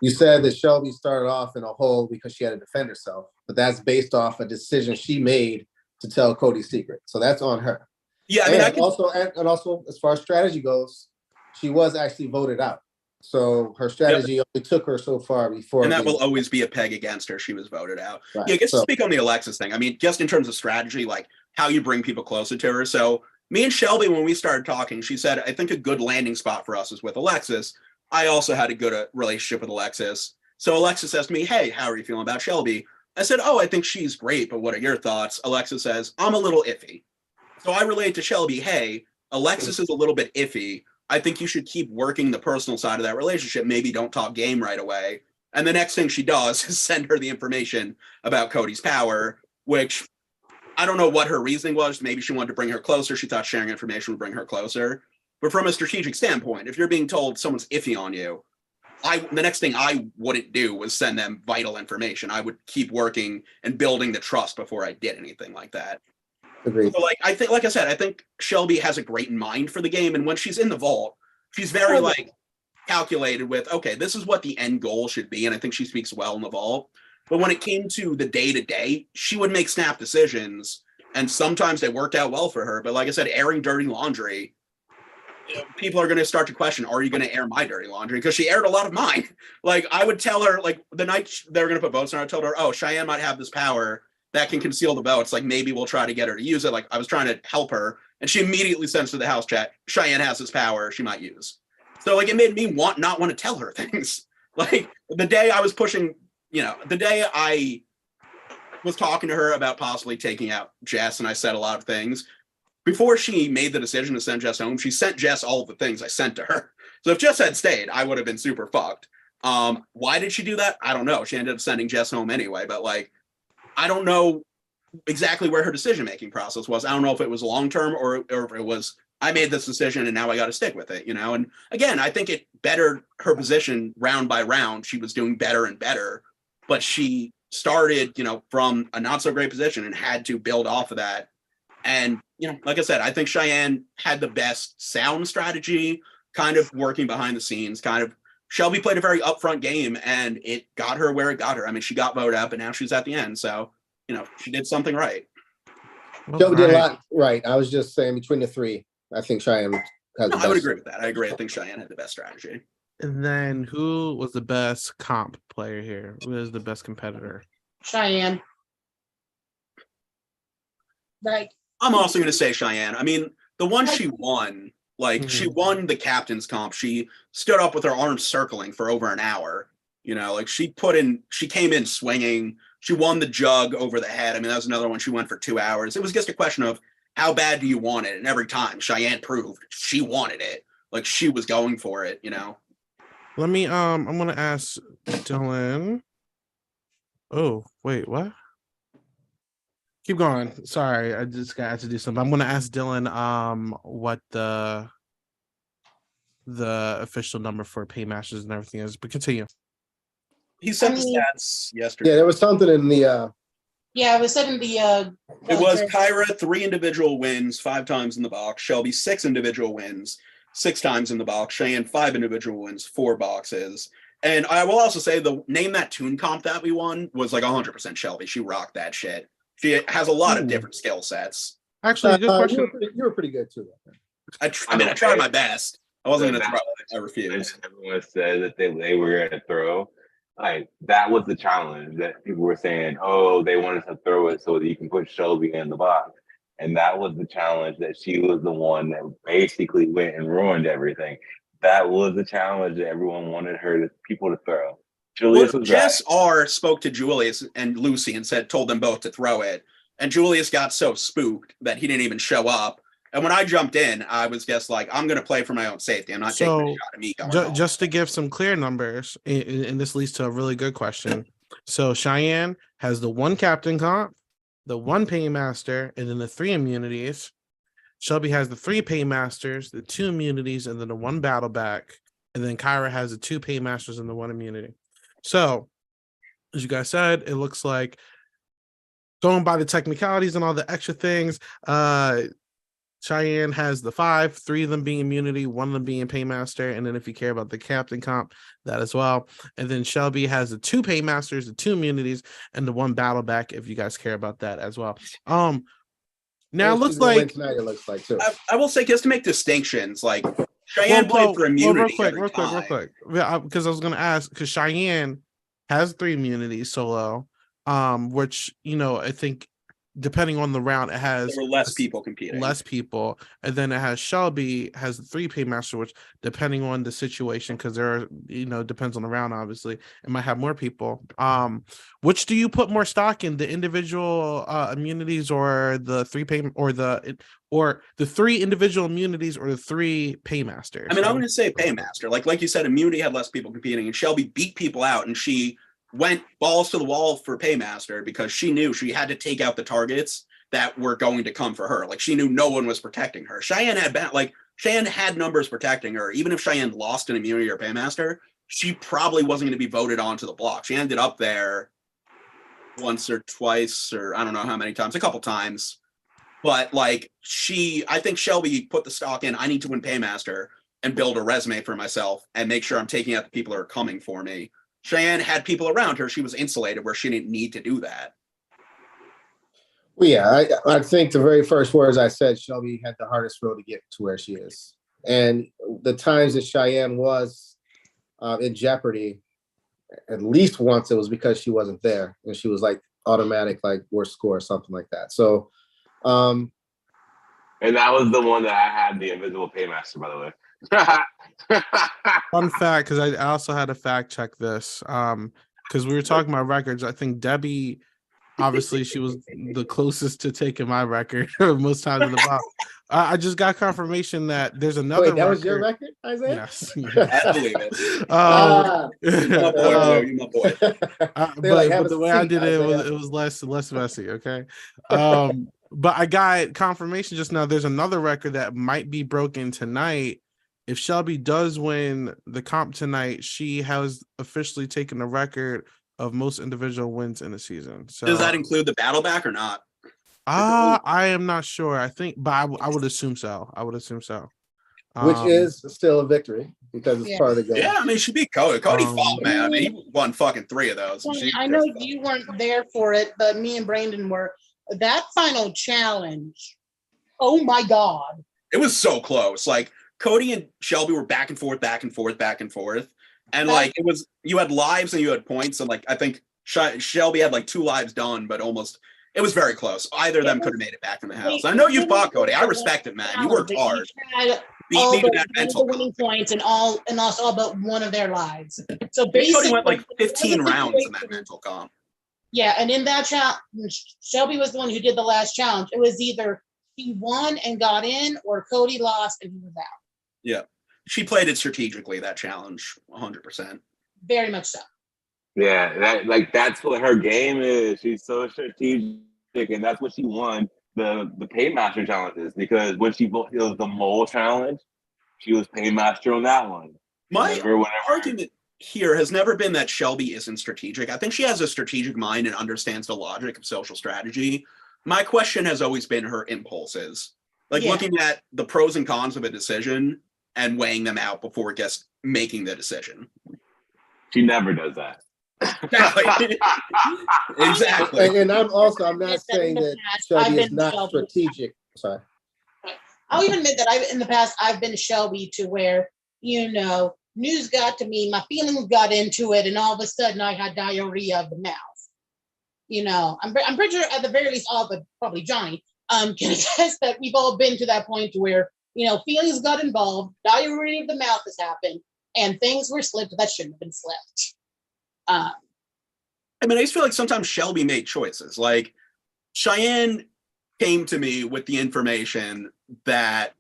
You said that Shelby started off in a hole because she had to defend herself, but that's based off a decision she made to tell Cody's secret. So that's on her. Yeah, I mean, and also as far as strategy goes, she was actually voted out. So her strategy only took her so far before. And that will always be a peg against her. She was voted out. Right. Yeah, I guess to speak on the Alexis thing. I mean, just in terms of strategy, like how you bring people closer to her. So me and Shelby, when we started talking, she said, I think a good landing spot for us is with Alexis. I also had a good relationship with Alexis. So Alexis asked me, hey, how are you feeling about Shelby? I said, oh, I think she's great, but what are your thoughts? Alexis says, I'm a little iffy. So I relayed to Shelby, hey, Alexis is a little bit iffy. I think you should keep working the personal side of that relationship. Maybe don't talk game right away. And the next thing she does is send her the information about Cody's power, which I don't know what her reasoning was. Maybe she wanted to bring her closer. She thought sharing information would bring her closer. But from a strategic standpoint, if you're being told someone's iffy on you, the next thing I wouldn't do was send them vital information. I would keep working and building the trust before I did anything like that. Agreed. So like I said, I think Shelby has a great mind for the game, and when she's in the vault, she's very calculated with, okay, this is what the end goal should be, and I think she speaks well in the vault. But when it came to the day-to-day, she would make snap decisions, and sometimes they worked out well for her. But like I said, airing dirty laundry, people are going to start to question, are you going to air my dirty laundry? Because she aired a lot of mine. Like, I would tell her, like, the night they were going to put votes on, I told her, oh, Cheyenne might have this power that can conceal the votes. Like, maybe we'll try to get her to use it. Like, I was trying to help her, and she immediately sends to the house chat, Cheyenne has this power she might use. So, like, it made me not want to tell her things. Like, the day I was pushing, the day I was talking to her about possibly taking out Jess, and I said a lot of things, before she made the decision to send Jess home, she sent Jess all the things I sent to her. So if Jess had stayed, I would have been super fucked. Why did she do that? I don't know. She ended up sending Jess home anyway, but like, I don't know exactly where her decision-making process was. I don't know if it was long-term or if it was, I made this decision and now I got to stick with it, And again, I think it bettered her position round by round. She was doing better and better, but she started, from a not so great position and had to build off of that. And, like I said, I think Cheyenne had the best sound strategy, kind of working behind the scenes, Shelby played a very upfront game, and it got her where it got her. I mean, she got voted up, and now she's at the end. So, she did something right. Joe did a lot right. I was just saying between the three, I think Cheyenne has the best. I would agree with that. I agree. I think Cheyenne had the best strategy. And then who was the best comp player here? Who is the best competitor? Cheyenne. Like, I'm also going to say Cheyenne. I mean, the one she won, she won the captain's comp. She stood up with her arms circling for over an hour. She came in swinging. She won the jug over the head. I mean, that was another one. She went for 2 hours. It was just a question of how bad do you want it? And every time Cheyenne proved she wanted it. She was going for it, Let me, I'm going to ask Dylan. Oh, wait, what? Keep going. Sorry, I just got to do something. I'm going to ask Dylan what the official number for paymasters and everything is, but continue. He sent the stats yesterday. Yeah, there was something in the yeah, it was said in the it was Kyra 3 individual wins 5 times in the box, Shelby 6 individual wins 6 times in the box, Cheyenne 5 individual wins 4 boxes. And I will also say the name that tune comp that we won was 100% Shelby. She rocked that shit. She has a lot of different skill sets. Actually, good question. You were pretty good too. I tried my best. I wasn't going to throw. I refused. Everyone said that they were going to throw. That was the challenge that people were saying, oh, they wanted to throw it so that you can put Shelby in the box. And that was the challenge, that she was the one that basically went and ruined everything. That was the challenge that everyone wanted people to throw. Julius was Jess R spoke to Julius and Lucy and told them both to throw it. And Julius got so spooked that he didn't even show up. And when I jumped in, I was just I'm going to play for my own safety. I'm not taking a shot at me going home. Just to give some clear numbers, and this leads to a really good question. So Cheyenne has the 1 captain comp, the 1 paymaster, and then the 3 immunities. Shelby has the 3 paymasters, the 2 immunities, and then the 1 battle back. And then Kyra has the 2 paymasters and the 1 immunity. So, as you guys said, it looks like going by the technicalities and all the extra things, Cheyenne has the 5, 3 of them being immunity, 1 of them being paymaster, and then if you care about the captain comp, that as well. And then Shelby has the 2 paymasters, the 2 immunities, and the 1 battle back, if you guys care about that as well. Now it looks like tonight, it looks like too. I will say, just to make distinctions, Cheyenne played for immunity. Real quick. Yeah, because I was going to ask, because Cheyenne has 3 immunities solo, which, I think depending on the round, it has there were less people competing. And then it has Shelby has the 3 paymaster, which depending on the situation, because there are, depends on the round, obviously, it might have more people. Which do you put more stock in, the individual immunities or the 3 pay or the 3 individual immunities or the 3 paymasters? I mean, I'm going to say paymaster. Like you said, immunity had less people competing, and Shelby beat people out, and she went balls to the wall for paymaster because she knew she had to take out the targets that were going to come for her. She knew no one was protecting her. Cheyenne had numbers protecting her. Even if Cheyenne lost an immunity or paymaster, she probably wasn't going to be voted onto the block. She ended up there once or twice, or I don't know how many times, a couple times. But I think Shelby put the stock in, I need to win paymaster and build a resume for myself and make sure I'm taking out the people who are coming for me. Cheyenne had people around her. She was insulated where she didn't need to do that. Well, yeah, I think the very first words I said, Shelby had the hardest road to get to where she is. And the times that Cheyenne was in jeopardy, at least once, it was because she wasn't there. And she was automatic, worst score or something like that. So. And that was the one that I had the invisible paymaster, by the way. Fun fact, because I also had to fact check this, because we were talking about records. I think Debbie, obviously, she was the closest to taking my record most times in the box. I just got confirmation that there's another. Wait, that was your record, Isaiah? Yes. I believe it. You my boy. But the way I did it was less messy. Okay. But I got confirmation just now. There's another record that might be broken tonight. If Shelby does win the comp tonight, she has officially taken the record of most individual wins in the season. So does that include the battle back or not? I am not sure. I think, but I would assume so. which is still a victory because it's part of the game. Yeah, I mean, she beat Cody. Cody fought, man. I mean, he won fucking 3 of those. I know you weren't there for it, but me and Brandon were. That final challenge, oh my God. It was so close. Like, Cody and Shelby were back and forth, back and forth, back and forth. And, like, it was, you had lives and you had points. And, like, I think Shelby had, like, 2 lives done, but almost, it was very close. Either of them could have made it back in the house. I know you fought, Cody. I respect it, man. You worked hard. All but the winning points and lost all but one of their lives. So basically, Cody went like 15 rounds in that mental comp. Yeah, and in that challenge, Shelby was the one who did the last challenge. It was either he won and got in, or Cody lost and he was out. Yeah, she played it strategically. That challenge, 100%. Very much so. Yeah, that's what her game is. She's so strategic, and that's what she won the Paymaster challenges, because when it was the mole challenge, she was Paymaster on that one. My argument here has never been that Shelby isn't strategic. I think she has a strategic mind and understands the logic of social strategy. My question has always been her impulses, like looking at the pros and cons of a decision and weighing them out before just making the decision. She never does that. Exactly. And I'm not saying that Shelby is not strategic. Sorry. I'll even admit that in the past I've been Shelby to where, news got to me, my feelings got into it, and all of a sudden I had diarrhea of the mouth. I'm pretty sure at the very least all but probably Johnny can attest that we've all been to that point to where, feelings got involved, diarrhea of the mouth has happened, and things were slipped that shouldn't have been slipped. I just feel like sometimes Shelby made choices. Like, Cheyenne came to me with the information that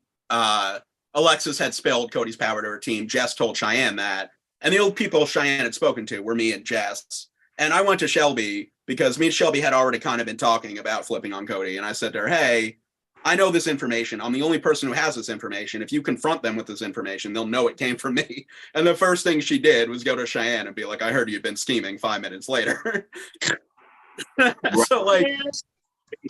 Alexis had spilled Cody's power to her team. Jess told Cheyenne that. And the old people Cheyenne had spoken to were me and Jess. And I went to Shelby because me and Shelby had already kind of been talking about flipping on Cody. And I said to her, hey, I know this information. I'm the only person who has this information. If you confront them with this information, they'll know it came from me. And the first thing she did was go to Cheyenne and be like, I heard you'd been steaming 5 minutes later. So, like,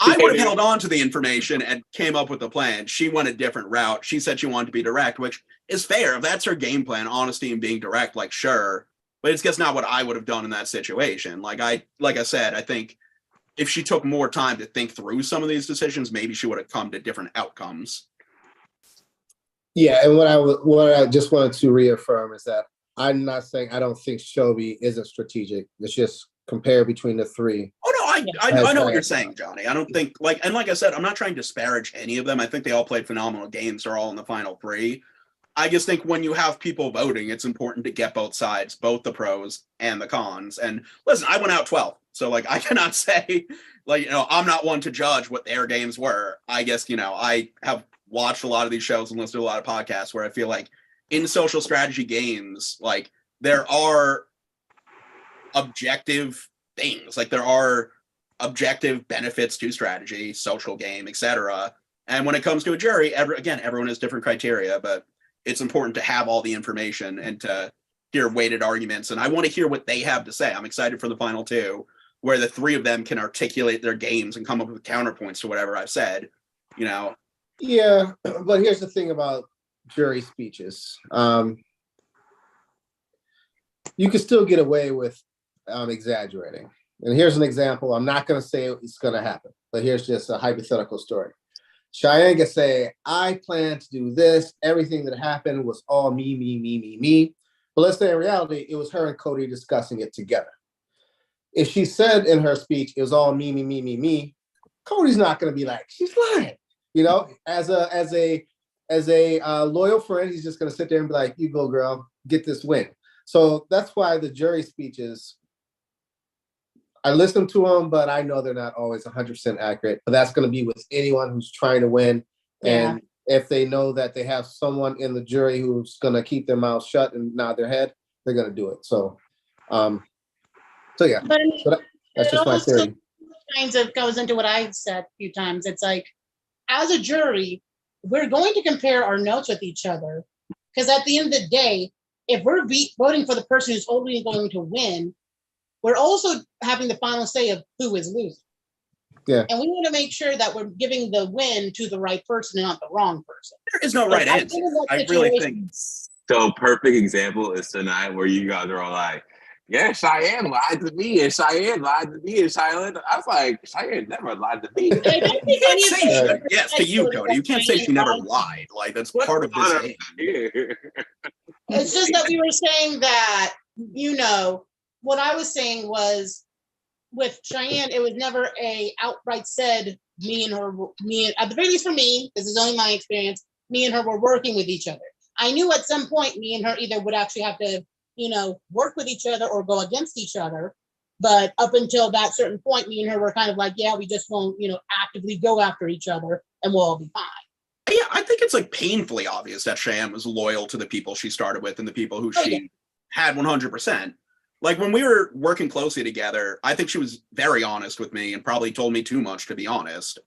I would have held on to the information and came up with a plan. She went a different route. She said she wanted to be direct, which is fair. If that's her game plan, honesty and being direct, like, sure. But it's just not what I would have done in that situation. Like I said, I think if she took more time to think through some of these decisions, maybe she would have come to different outcomes. Yeah, and what I just wanted to reaffirm is that I'm not saying I don't think Shelby isn't strategic. It's just compare between the three. Oh no, I know what you're saying, Johnny. I don't think like I said, I'm not trying to disparage any of them. I think they all played phenomenal games. They're all in the final 3. I just think when you have people voting, it's important to get both sides, both the pros and the cons. And listen, I went out 12. So, like, I cannot say, like, I'm not one to judge what their games were. I guess, I have watched a lot of these shows and listened to a lot of podcasts where I feel like in social strategy games, like, there are objective things. Like, there are objective benefits to strategy, social game, etc. And when it comes to a jury, everyone has different criteria, but it's important to have all the information and to hear weighted arguments. And I want to hear what they have to say. I'm excited for the final 2, where the 3 of them can articulate their games and come up with counterpoints to whatever I've said, Yeah, but here's the thing about jury speeches. You can still get away with exaggerating. And here's an example. I'm not going to say it's going to happen, but here's just a hypothetical story. Cheyenne can say, I plan to do this. Everything that happened was all me. But let's say in reality, it was her and Cody discussing it together. If she said in her speech, it was all me, Cody's not going to be like, she's lying. As a loyal friend, he's just going to sit there and be like, you go, girl, get this win. So that's why the jury speeches, I listen to them, but I know they're not always 100% accurate. But that's going to be with anyone who's trying to win. Yeah. And if they know that they have someone in the jury who's going to keep their mouth shut and nod their head, they're going to do it. So yeah, but that's just my theory. Kind of goes into what I've said a few times. It's like, as a jury, we're going to compare our notes with each other, because at the end of the day, if we're voting for the person who's only going to win, we're also having the final say of who is losing. Yeah. And we want to make sure that we're giving the win to the right person and not the wrong person. There is no right answer. I really think. So perfect example is tonight where you guys are all like, yeah, Cheyenne lied to me, and Cheyenne lied to me, and Cheyenne. I was like, Cheyenne never lied to me. You can't say yes to you, Cody. You can't say she never lied. Like that's part of this game. It's just that we were saying that, what I was saying was with Cheyenne, it was never a outright said at the very least for me, this is only my experience, me and her were working with each other. I knew at some point me and her either would actually have to, work with each other or go against each other. But up until that certain point, me and her were kind of like, yeah, we just won't, actively go after each other and we'll all be fine. Yeah, I think it's like painfully obvious that Cheyenne was loyal to the people she started with and the people who she had 100%. Like when we were working closely together, I think she was very honest with me and probably told me too much, to be honest.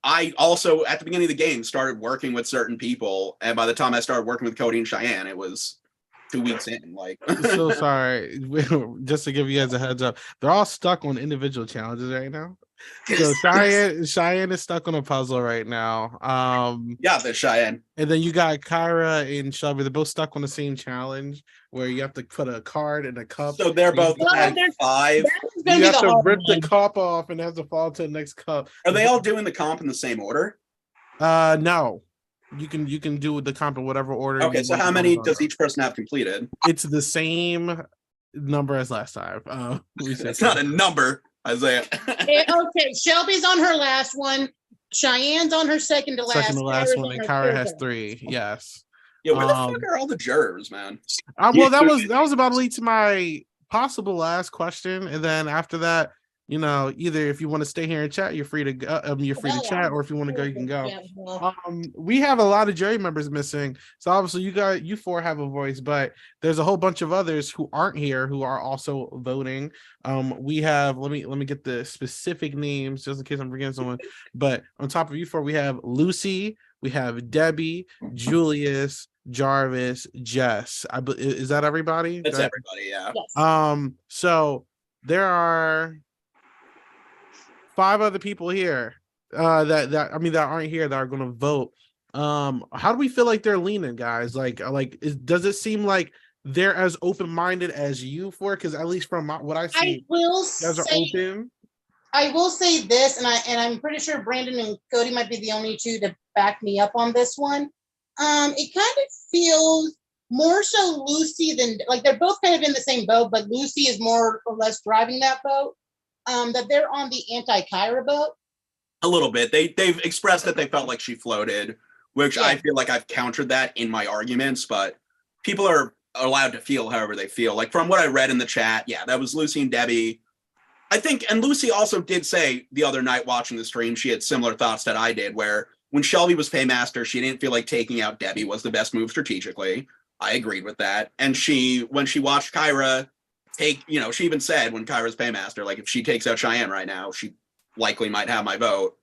I also at the beginning of the game started working with certain people, and by the time I started working with Cody and Cheyenne, it was 2 weeks in. Like, so sorry. Just to give you guys a heads up, they're all stuck on individual challenges right now. So Cheyenne is stuck on a puzzle right now. Yeah, the Cheyenne. And then you got Kyra and Shelby. They're both stuck on the same challenge where you have to put a card in a cup. So they're both at 5. You have to rip the cup off and it has to fall to the next cup. Are they all doing the comp in the same order? No. You can do the comp in whatever order. Okay, so how many does each person have completed? It's the same number as last time. It's not a number, Isaiah. Okay, Shelby's on her last one. Cheyenne's on her second to last. Second to last one, and Kyra has 3. Yes. Yeah, where the fuck are all the jurors, man? Well, that was about to lead to my possible last question, and then after that, either if you want to stay here and chat, you're free to go. You're free to chat, or if you want to go, you can go. We have a lot of jury members missing, so obviously you 4 have a voice, but there's a whole bunch of others who aren't here who are also voting. We have let me get the specific names just in case I'm forgetting someone. But on top of you 4, we have Lucy, we have Debbie, Julius, Jarvis, Jess. Is that everybody? That's everybody, yeah. So there are 5 other people here that aren't here that are going to vote. How do we feel like they're leaning, guys? Does it seem like they're as open-minded as you 4? Because at least from what I see, guys are open. I will say this, and I'm pretty sure Brandon and Cody might be the only 2 to back me up on this one. It kind of feels more so Lucy than they're both kind of in the same boat, but Lucy is more or less driving that boat. That they're on the anti-Kyra boat. A little bit. They've expressed that they felt like she floated, which I feel like I've countered that in my arguments, but people are allowed to feel however they feel. Like from what I read in the chat, yeah, that was Lucy and Debbie. I think, and Lucy also did say the other night watching the stream, she had similar thoughts that I did, where when Shelby was paymaster, she didn't feel like taking out Debbie was the best move strategically. I agreed with that. And when she watched Kyra she even said when Kyra's paymaster, like if she takes out Cheyenne right now, she likely might have my vote.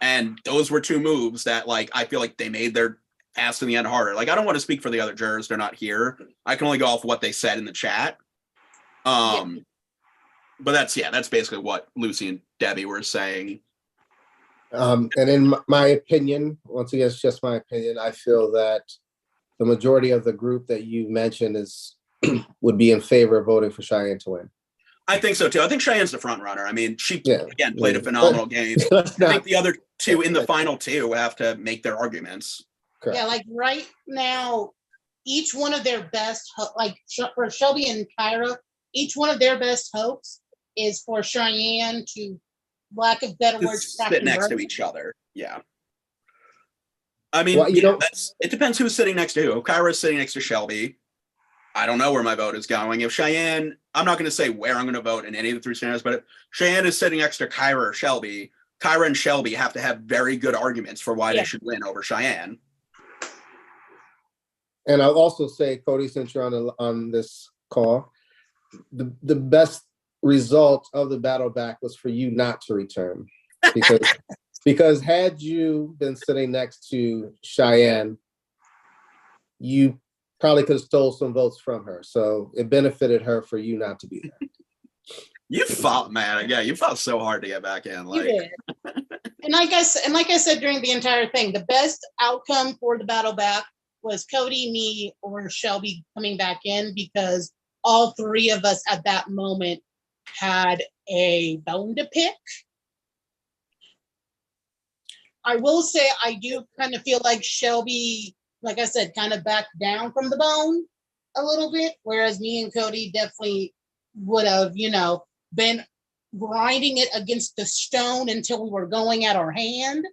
And those were 2 moves that I feel like they made their task in the end harder. Like I don't want to speak for the other jurors. They're not here. I can only go off what they said in the chat. But that's basically what Lucy and Debbie were saying. And in my opinion, once again, it's just my opinion, I feel that the majority of the group that you mentioned would be in favor of voting for Cheyenne to win. I think so too. I think Cheyenne's the front runner. I mean, she again played a phenomenal game. I think the other 2 in the final 2 have to make their arguments. Correct. Yeah, right now, each one of their best, for Shelby and Kyra, each one of their best hopes is for Cheyenne to, lack of better words, sit next to each other. Yeah. I mean, it depends who's sitting next to who. If Kyra's sitting next to Shelby, I don't know where my vote is going. If Cheyenne, I'm not going to say where I'm going to vote in any of the 3 scenarios, but if Cheyenne is sitting next to Kyra or Shelby, Kyra and Shelby have to have very good arguments for why they should win over Cheyenne. And I'll also say, Cody, since you're on this call, the best result of the battle back was for you not to return, because had you been sitting next to Cheyenne, you probably could have stole some votes from her. So it benefited her for you not to be there. You fought, man. Yeah, you fought so hard to get back in. You Like, did. And like I said during the entire thing, the best outcome for the battle back was Cody, me, or Shelby coming back in, because all three of us at that moment had a bone to pick. I will say I do kind of feel like Shelby, like I said, kind of backed down from the bone a little bit, whereas me and Cody definitely would have, been grinding it against the stone until we were going at our hand.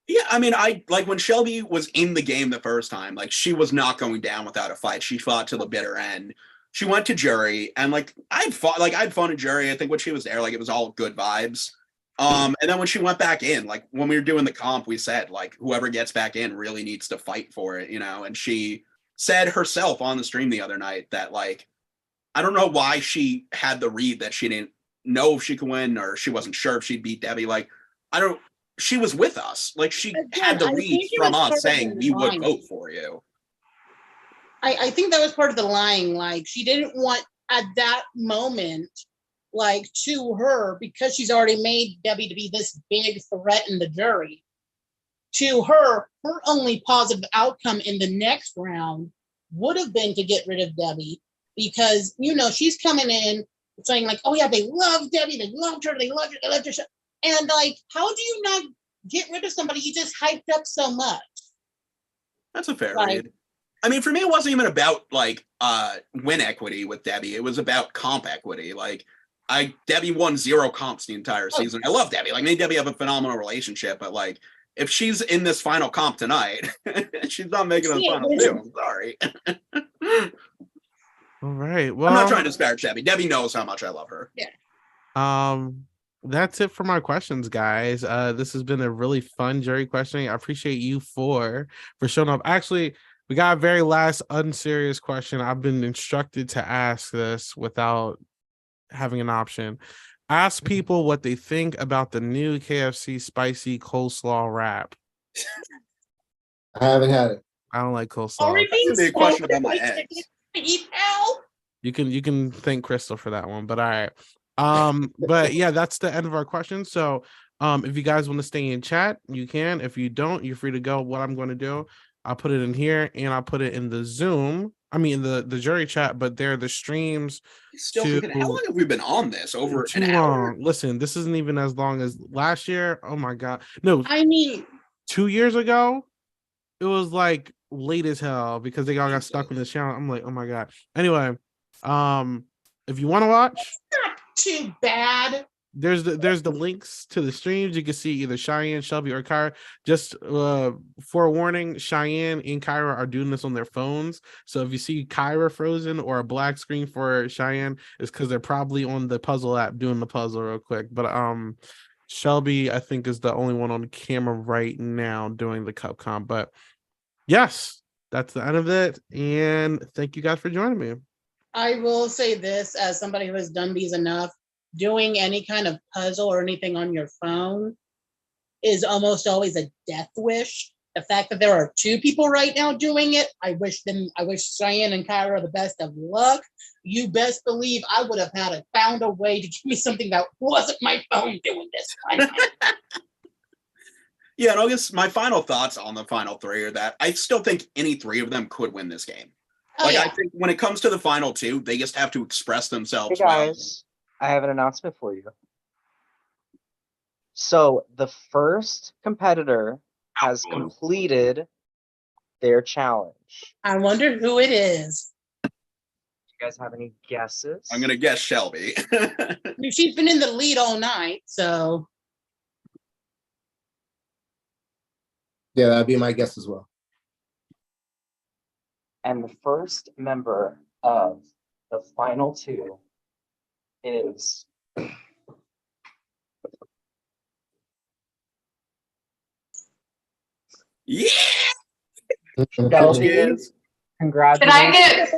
yeah, I mean, I like when Shelby was in the game the first time, like she was not going down without a fight. She fought to the bitter end. She went to jury, and like I'd fun in jury. I think when she was there, like it was all good vibes. And then when she went back in, like when we were doing the comp, we said like whoever gets back in really needs to fight for it, and she said herself on the stream the other night that like I don't know why she had the read that she didn't know if she could win or she wasn't sure if she'd beat Debbie. Like she was with us. Like she had the read from us saying we would vote for you. I think that was part of the lying. Like she didn't want at that moment, like to her, because she's already made Debbie to be this big threat in the jury. To her only positive outcome in the next round would have been to get rid of Debbie, because she's coming in saying like, oh yeah, they love Debbie, they loved her, they loved her, and like, how do you not get rid of somebody you just hyped up so much? That's a fair read. I mean, for me, it wasn't even about like win equity with Debbie. It was about comp equity. Like Debbie won 0 comps the entire season. I love Debbie. Like me and Debbie have a phenomenal relationship, but like if she's in this final comp tonight, she's not making a final 2. I'm sorry. All right. Well, I'm not trying to disparage Debbie. Debbie knows how much I love her. Yeah. That's it for my questions, guys. This has been a really fun jury questioning. I appreciate you for showing up. Actually, we got a very last unserious question. I've been instructed to ask this without having an option. Ask people what they think about the new KFC spicy coleslaw wrap. I haven't had it. I don't like coleslaw. That's a big question about my eggs. You can thank Crystal for that one, but all right. But yeah, that's the end of our questions. So if you guys want to stay in chat, you can. If you don't, you're free to go. What I'm going to do, I'll put it in here and I'll put it in the Zoom. I mean the jury chat, but they're the streams. Still thinking, how long have we been on this? Over an hour? Listen, this isn't even as long as last year. Oh my god. No, I mean 2 years ago, it was like late as hell because they all got stuck with the channel. I'm like, oh my god. Anyway, if you want to watch, not too bad. There's the links to the streams. You can see either Cheyenne, Shelby, or Kyra. Just forewarning, Cheyenne and Kyra are doing this on their phones. So if you see Kyra frozen or a black screen for Cheyenne, it's because they're probably on the puzzle app doing the puzzle real quick. But Shelby, I think, is the only one on camera right now doing the cup comp. But yes, that's the end of it. And thank you guys for joining me. I will say this as somebody who has done these enough. Doing any kind of puzzle or anything on your phone is almost always a death wish. The fact that there are 2 people right now doing it, I wish Cheyenne and Kyra the best of luck. You best believe I would have found a way to give me something that wasn't my phone doing this. Yeah, and I guess my final thoughts on the final 3 are that I still think any 3 of them could win this game. I think when it comes to the final 2, they just have to express themselves Hey guys, I have an announcement for you. So the first competitor has completed their challenge. I wonder who it is. Do you guys have any guesses? I'm gonna guess Shelby. She's been in the lead all night, so yeah, that'd be my guess as well. And the first member of the final 2 is yeah. Shelby. Congratulations.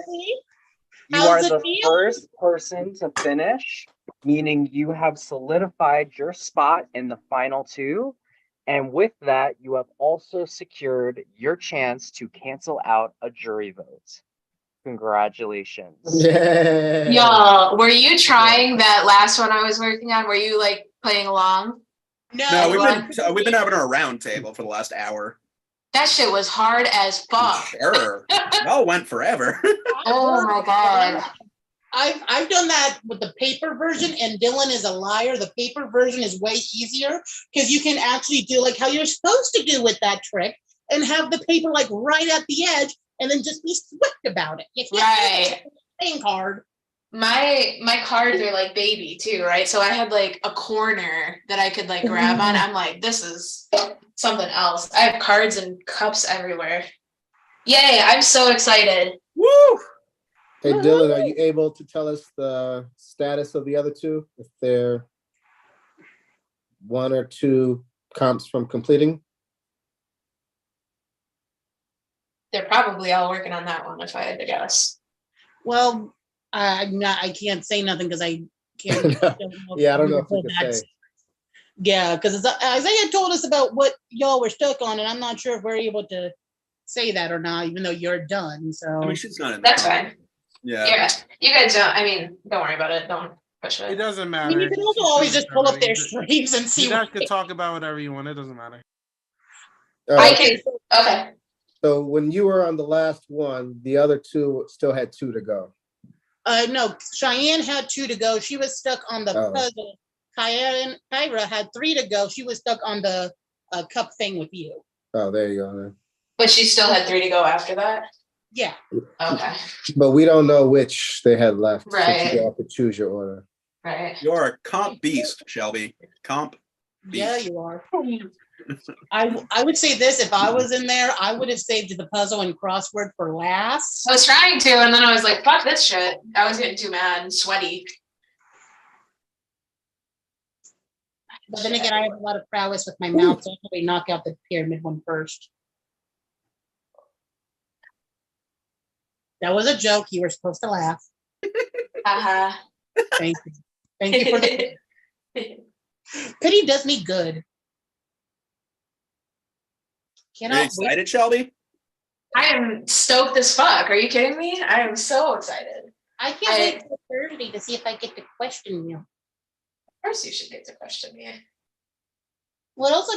You are the first person to finish, meaning you have solidified your spot in the final 2. And with that, you have also secured your chance to cancel out a jury vote. Congratulations. Yeah. Y'all, were you trying that last one I was working on? Were you like playing along? No, Anyone? we've been having our round table for the last hour. That shit was hard as fuck. Sure. Y'all went forever. Oh my god. I've done that with the paper version, and Dylan is a liar. The paper version is way easier because you can actually do like how you're supposed to do with that trick and have the paper like right at the edge and then just be swift about it. You can't Right. playing card. My cards are like baby too, right? So I had like a corner that I could like grab on. I'm like, this is something else. I have cards and cups everywhere. Yay, I'm so excited. Woo! Hey, Dylan, are you able to tell us the status of the other two? If they're 1 or 2 comps from completing? They're probably all working on that one if I had to guess. Well, I can't say nothing because I can't. Yeah, I don't know if we can say. Yeah, because Isaiah told us about what y'all were stuck on, and I'm not sure if we're able to say that or not, even though you're done. So I mean, she's not in That's fine. Yeah. You guys don't. I mean, don't worry about it. Don't push It it. doesn't I matter. mean, you can also always just pull up their streams and see. You guys can talk about whatever you want. It doesn't matter. I can. Okay. So when you were on the last one, the other 2 still had 2 to go. No, Cheyenne had 2 to go. She was stuck on the puzzle. Kyra had 3 to go. She was stuck on the cup thing with you. Oh, there you go. Then. But she still had 3 to go after that? Yeah. Okay. But we don't know which they had left. Right. So you have to choose your order. Right. You're a comp beast, Shelby. Comp beast. Yeah, you are. I would say this, if I was in there, I would have saved the puzzle and crossword for last. I was trying to, and then I was like, fuck this shit. I was getting too mad and sweaty. But then again, I have a lot of prowess with my mouth, so I'll probably knock out the pyramid one first. That was a joke. You were supposed to laugh. Uh-huh. Thank you. Thank you for the pity does me good. Are you excited, Shelby? I am stoked as fuck. Are you kidding me? I am so excited. I can't wait till Thursday to see if I get to question you. Of course you should get to question me. What else?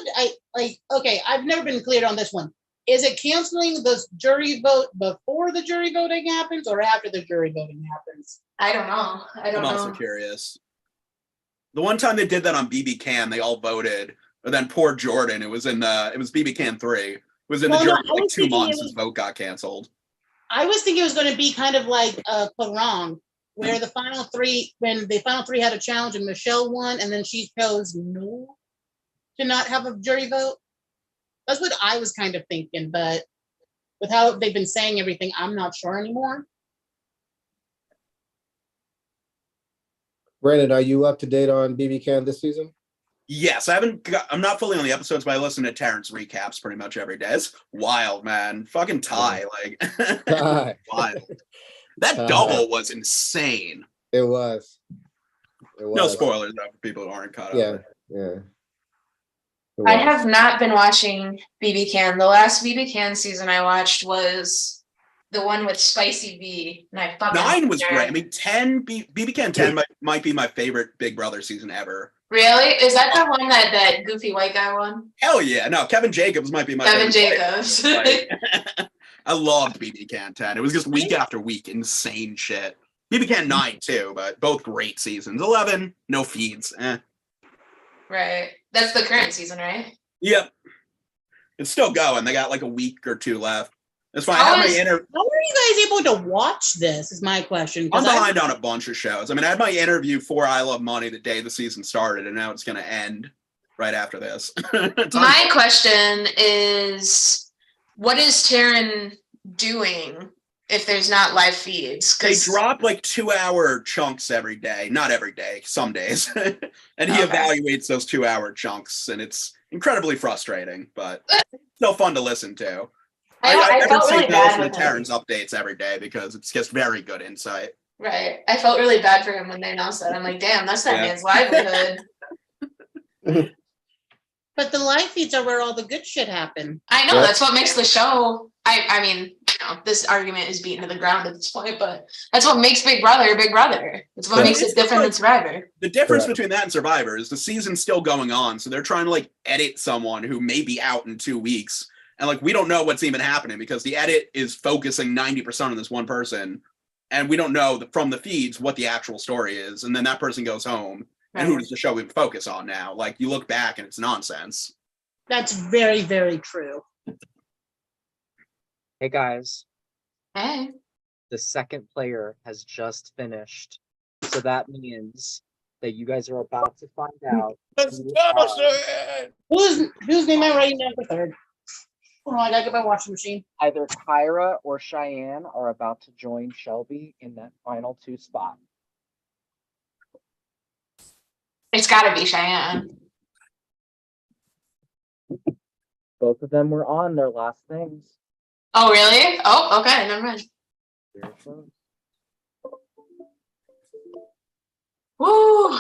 Okay, I've never been clear on this one. Is it canceling the jury vote before the jury voting happens or after the jury voting happens? I don't know. I'm also curious. The one time they did that on BB Can, they all voted. But then poor Jordan, it was BB Can 3. It was in the jury for like 2 months. His vote got canceled. I was thinking it was going to be kind of like Kwarong, where the final 3, when the final 3 had a challenge and Michelle won, and then she chose no to not have a jury vote. That's what I was kind of thinking, but with how they've been saying everything, I'm not sure anymore. Brandon, are you up to date on BB Can this season? Yes, I'm not fully on the episodes, but I listen to Terrence recaps pretty much every day. It's wild, man. Fucking Ty, Ty. Wild. That double was insane. It was. No spoilers though for people who aren't caught up. Yeah. I have not been watching BB Can. The last BB Can season I watched was the one with Spicy V. And I fucking 9 was great. I mean, BB Can 10 might be my favorite Big Brother season ever. Really? Is that the one that goofy white guy won? Hell yeah. No, Kevin Jacobs might be my Kevin favorite Jacobs. I loved BB Can 10. It was just week after week, insane shit. BB Can 9 too, but both great seasons. 11, no feeds. Right. That's the current season, right? Yep. It's still going. They got like a week or 2 left. That's fine. How are you guys able to watch this? Is my question. I'm behind on a bunch of shows. I mean, I had my interview for I Love Money the day the season started, and now it's going to end right after this. My question is, what is Taryn doing if there's not live feeds? They drop like 2-hour chunks every day. Not every day, some days. And he evaluates those 2-hour chunks, and it's incredibly frustrating, but still fun to listen to. I felt really bad with Taryn's updates every day because it's just very good insight. Right. I felt really bad for him when they announced that. I'm like, damn, that's that man's livelihood. But the live feeds are where all the good shit happen. I know, that's what makes the show. I mean, this argument is beaten to the ground at this point, but that's what makes Big Brother Big Brother. It's what makes it different than Survivor. The difference between that and Survivor is the season's still going on, so they're trying to like edit someone who may be out in 2 weeks, and like we don't know what's even happening because the edit is focusing 90% on this one person, and we don't know from the feeds what the actual story is, and then that person goes home, and who does the show even focus on now? Like you look back and it's nonsense. That's very, very true. Hey guys, Hey. the second player has just finished. So that means that you guys are about to find out Let's who go, are sir. Whose name am I writing down for third? Hold on, I gotta get my washing machine. either Kyra or Cheyenne are about to join Shelby in that final 2 spot. It's gotta be Cheyenne. Both of them were on their last things. Oh, really? Oh, okay, never mind. Here it goes. Woo!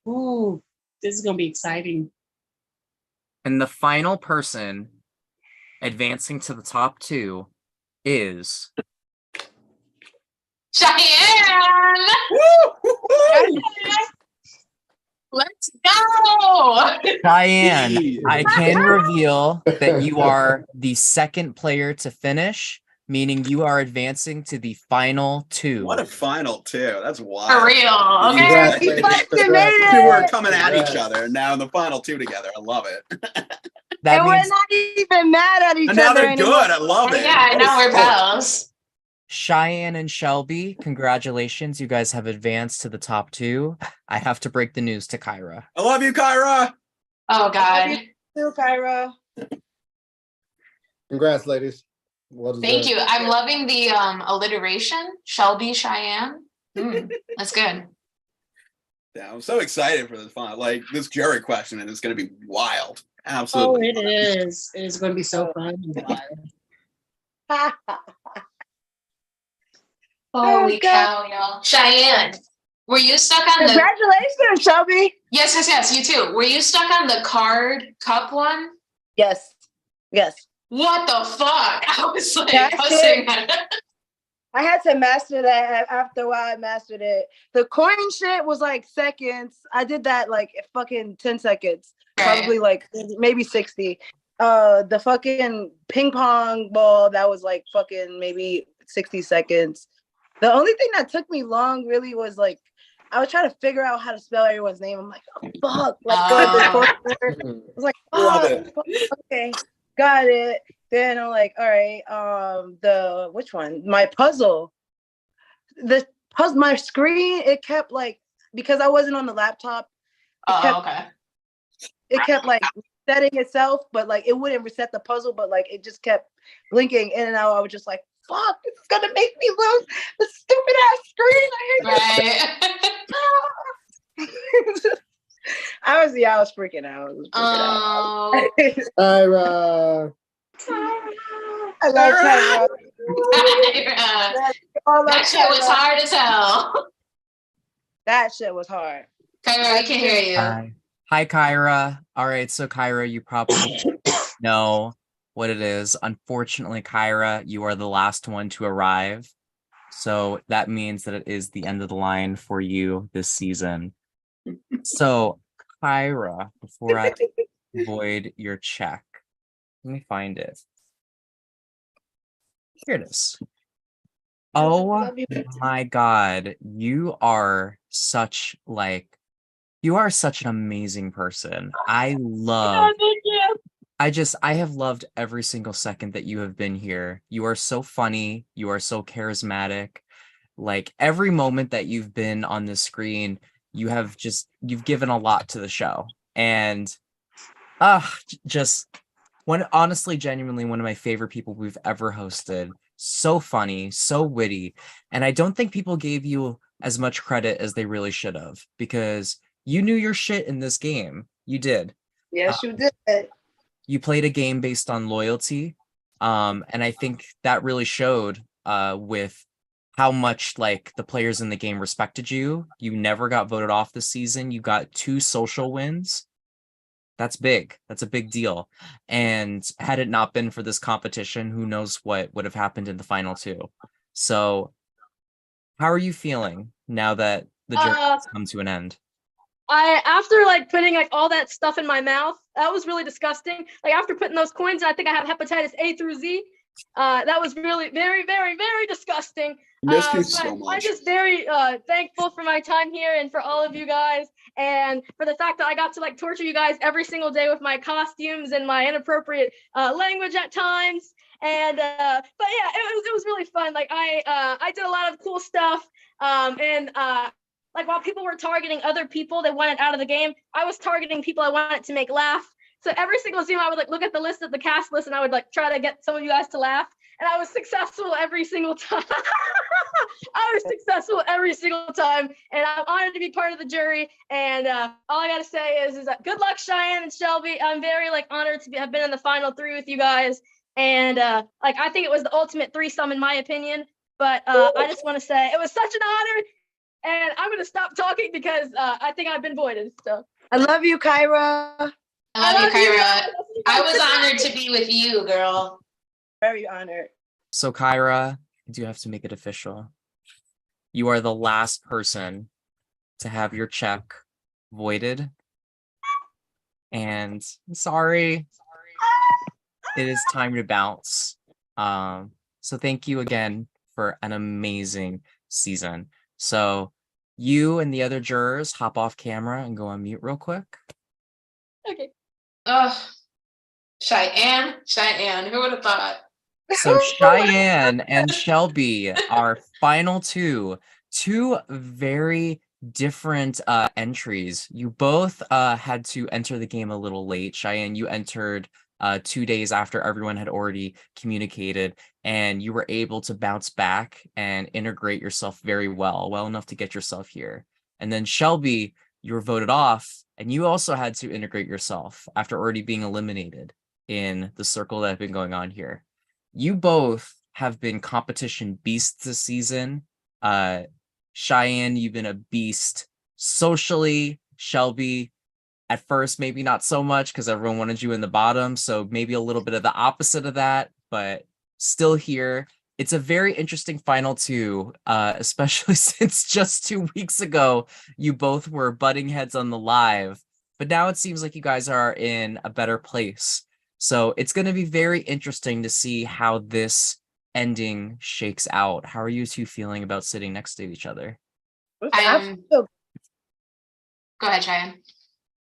Ooh, this is gonna be exciting. And the final person advancing to the top 2 is Cheyenne! Let's go! Cheyenne. I can reveal that you are the second player to finish, meaning you are advancing to the final 2. What a final 2. That's wild. For real, okay? We fucking made it. Two were coming at each other, and now in the final 2 together. I love it. That And means we're not even mad at each And now other they're anymore. good. I love it. Yeah, now we're pals. Cheyenne and Shelby, congratulations. You guys have advanced to the top 2. I have to break the news to Kyra. I love you, Kyra. Oh, God. Too, Kyra. Congrats, ladies. Well Thank deserved. you. I'm loving the alliteration. Shelby, Cheyenne. That's good. Yeah, I'm so excited for this final. Like this jury question, and it's going to be wild. Oh, Absolutely. it is. It is gonna be so fun and wild. Holy God. cow, y'all. Cheyenne, were you stuck on the... Congratulations, Shelby. Yes, you too. Were you stuck on the card cup one? Yes. Yes. What the fuck? I was like, That's I was saying that. I had to master that. After a while, I mastered it. The coin shit was like seconds. I did that like fucking 10 seconds. Probably like maybe 60. The fucking ping pong ball, that was like fucking maybe 60 seconds. The only thing that took me long really was like, I was trying to figure out how to spell everyone's name. I'm like, oh, fuck. Like, I was like, fuck. Okay, got it. Then I'm like, all right, which one? My puzzle. My screen, it kept like, because I wasn't on the laptop, it kept like setting itself, but like it wouldn't reset the puzzle, but like it just kept blinking in and out. I was just like, fuck, this is gonna make me lose the stupid ass screen. I hate this. I was freaking out. Tyra. I love Tyra. That shit was hard as hell. That shit was hard. Kyra, we can hear you. Hi, Kyra. All right, so Kyra, you probably know what it is. Unfortunately, Kyra, you are the last one to arrive. So that means that it is the end of the line for you this season. So, Kyra, before I void your check, let me find it. Here it is. Oh my God, you are such an amazing person. I have loved every single second that you have been here. You are so funny. You are so charismatic. Like every moment that you've been on the screen, you've given a lot to the show. And honestly, genuinely one of my favorite people we've ever hosted. So funny, so witty. And I don't think people gave you as much credit as they really should have, because you knew your shit in this game. You did. Yes, you did. You played a game based on loyalty. And I think that really showed with how much like the players in the game respected you. You never got voted off this season. You got 2 social wins. That's big. That's a big deal. And had it not been for this competition, who knows what would have happened in the final two. So how are you feeling now that the journey has come to an end? After like putting like all that stuff in my mouth, that was really disgusting. Like after putting those coins, I think I have hepatitis A through Z. That was really very, very, very disgusting. Missed you But so I'm much. just very thankful for my time here and for all of you guys, and for the fact that I got to like torture you guys every single day with my costumes and my inappropriate language at times. And but yeah, it was really fun. Like I did a lot of cool stuff. And like while people were targeting other people they wanted out of the game, I was targeting people I wanted to make laugh. So every single Zoom, I would like look at the list of the cast list, and I would like try to get some of you guys to laugh. And I was successful every single time. I was successful every single time, and I'm honored to be part of the jury. And all I gotta say is that good luck, Cheyenne and Shelby. I'm very like honored to have been in the final three with you guys. And like I think it was the ultimate threesome in my opinion. But I just want to say it was such an honor. And I'm gonna stop talking because I think I've been voided. So I love you, Kyra. I love you, Kyra. you. I was honored to be with you, girl. Very honored. So Kyra, I do have to make it official. You are the last person to have your check voided. And I'm sorry. It is time to bounce. So thank you again for an amazing season. So you and the other jurors hop off camera and go on mute real quick. Okay. Cheyenne, who would have thought? So Cheyenne and Shelby are final two very different entries. You both had to enter the game a little late. Cheyenne, you entered 2 days after everyone had already communicated, and you were able to bounce back and integrate yourself very well enough to get yourself here. And then Shelby, you were voted off, and you also had to integrate yourself after already being eliminated in the circle that had been going on here. You both have been competition beasts this season. Cheyenne, you've been a beast socially. Shelby, at first, maybe not so much because everyone wanted you in the bottom. So maybe a little bit of the opposite of that, but still here. It's a very interesting final two, especially since just 2 weeks ago, you both were butting heads on the live. But now it seems like you guys are in a better place. So it's going to be very interesting to see how this ending shakes out. How are you two feeling about sitting next to each other? Go ahead, Cheyenne.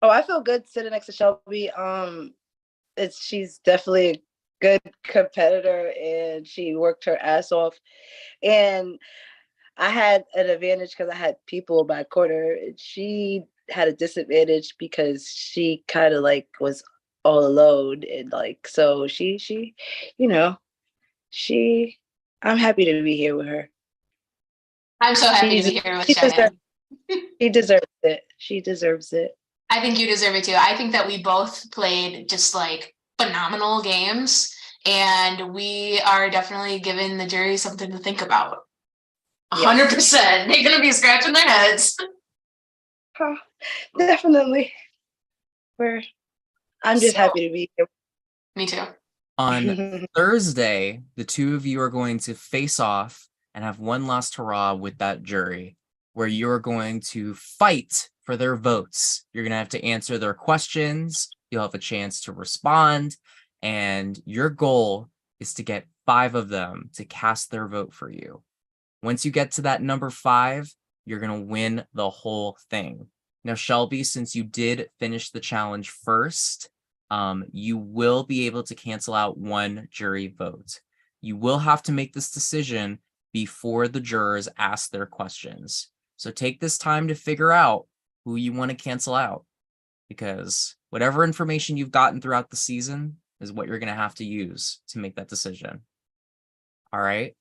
Oh, I feel good sitting next to Shelby. She's definitely a good competitor, and she worked her ass off. And I had an advantage because I had people by quarter. she had a disadvantage because she kind of like was all alone, and like so she I'm happy to be here with her. I'm so happy to be here with Cheyenne. She deserves it. She deserves it. I think you deserve it too. I think that we both played just like phenomenal games, and we are definitely giving the jury something to think about. 100%. They're going to be scratching their heads. Definitely. I'm just happy to be here. Me too. On Thursday, the two of you are going to face off and have one last hurrah with that jury, where you're going to fight for their votes. You're going to have to answer their questions. You'll have a chance to respond. And your goal is to get 5 of them to cast their vote for you. Once you get to that number 5, you're going to win the whole thing. Now, Shelby, since you did finish the challenge first, you will be able to cancel out 1 jury vote. You will have to make this decision before the jurors ask their questions. So take this time to figure out who you want to cancel out, because whatever information you've gotten throughout the season is what you're going to have to use to make that decision. All right.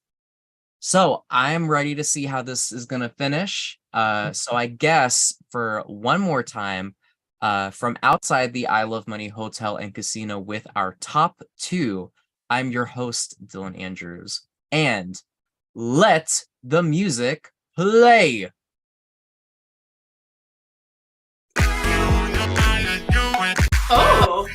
So I'm ready to see how this is going to finish. So I guess for one more time, from outside the I Love Money Hotel and Casino with our top 2, I'm your host, Dylan Andrews, and let the music play. Oh.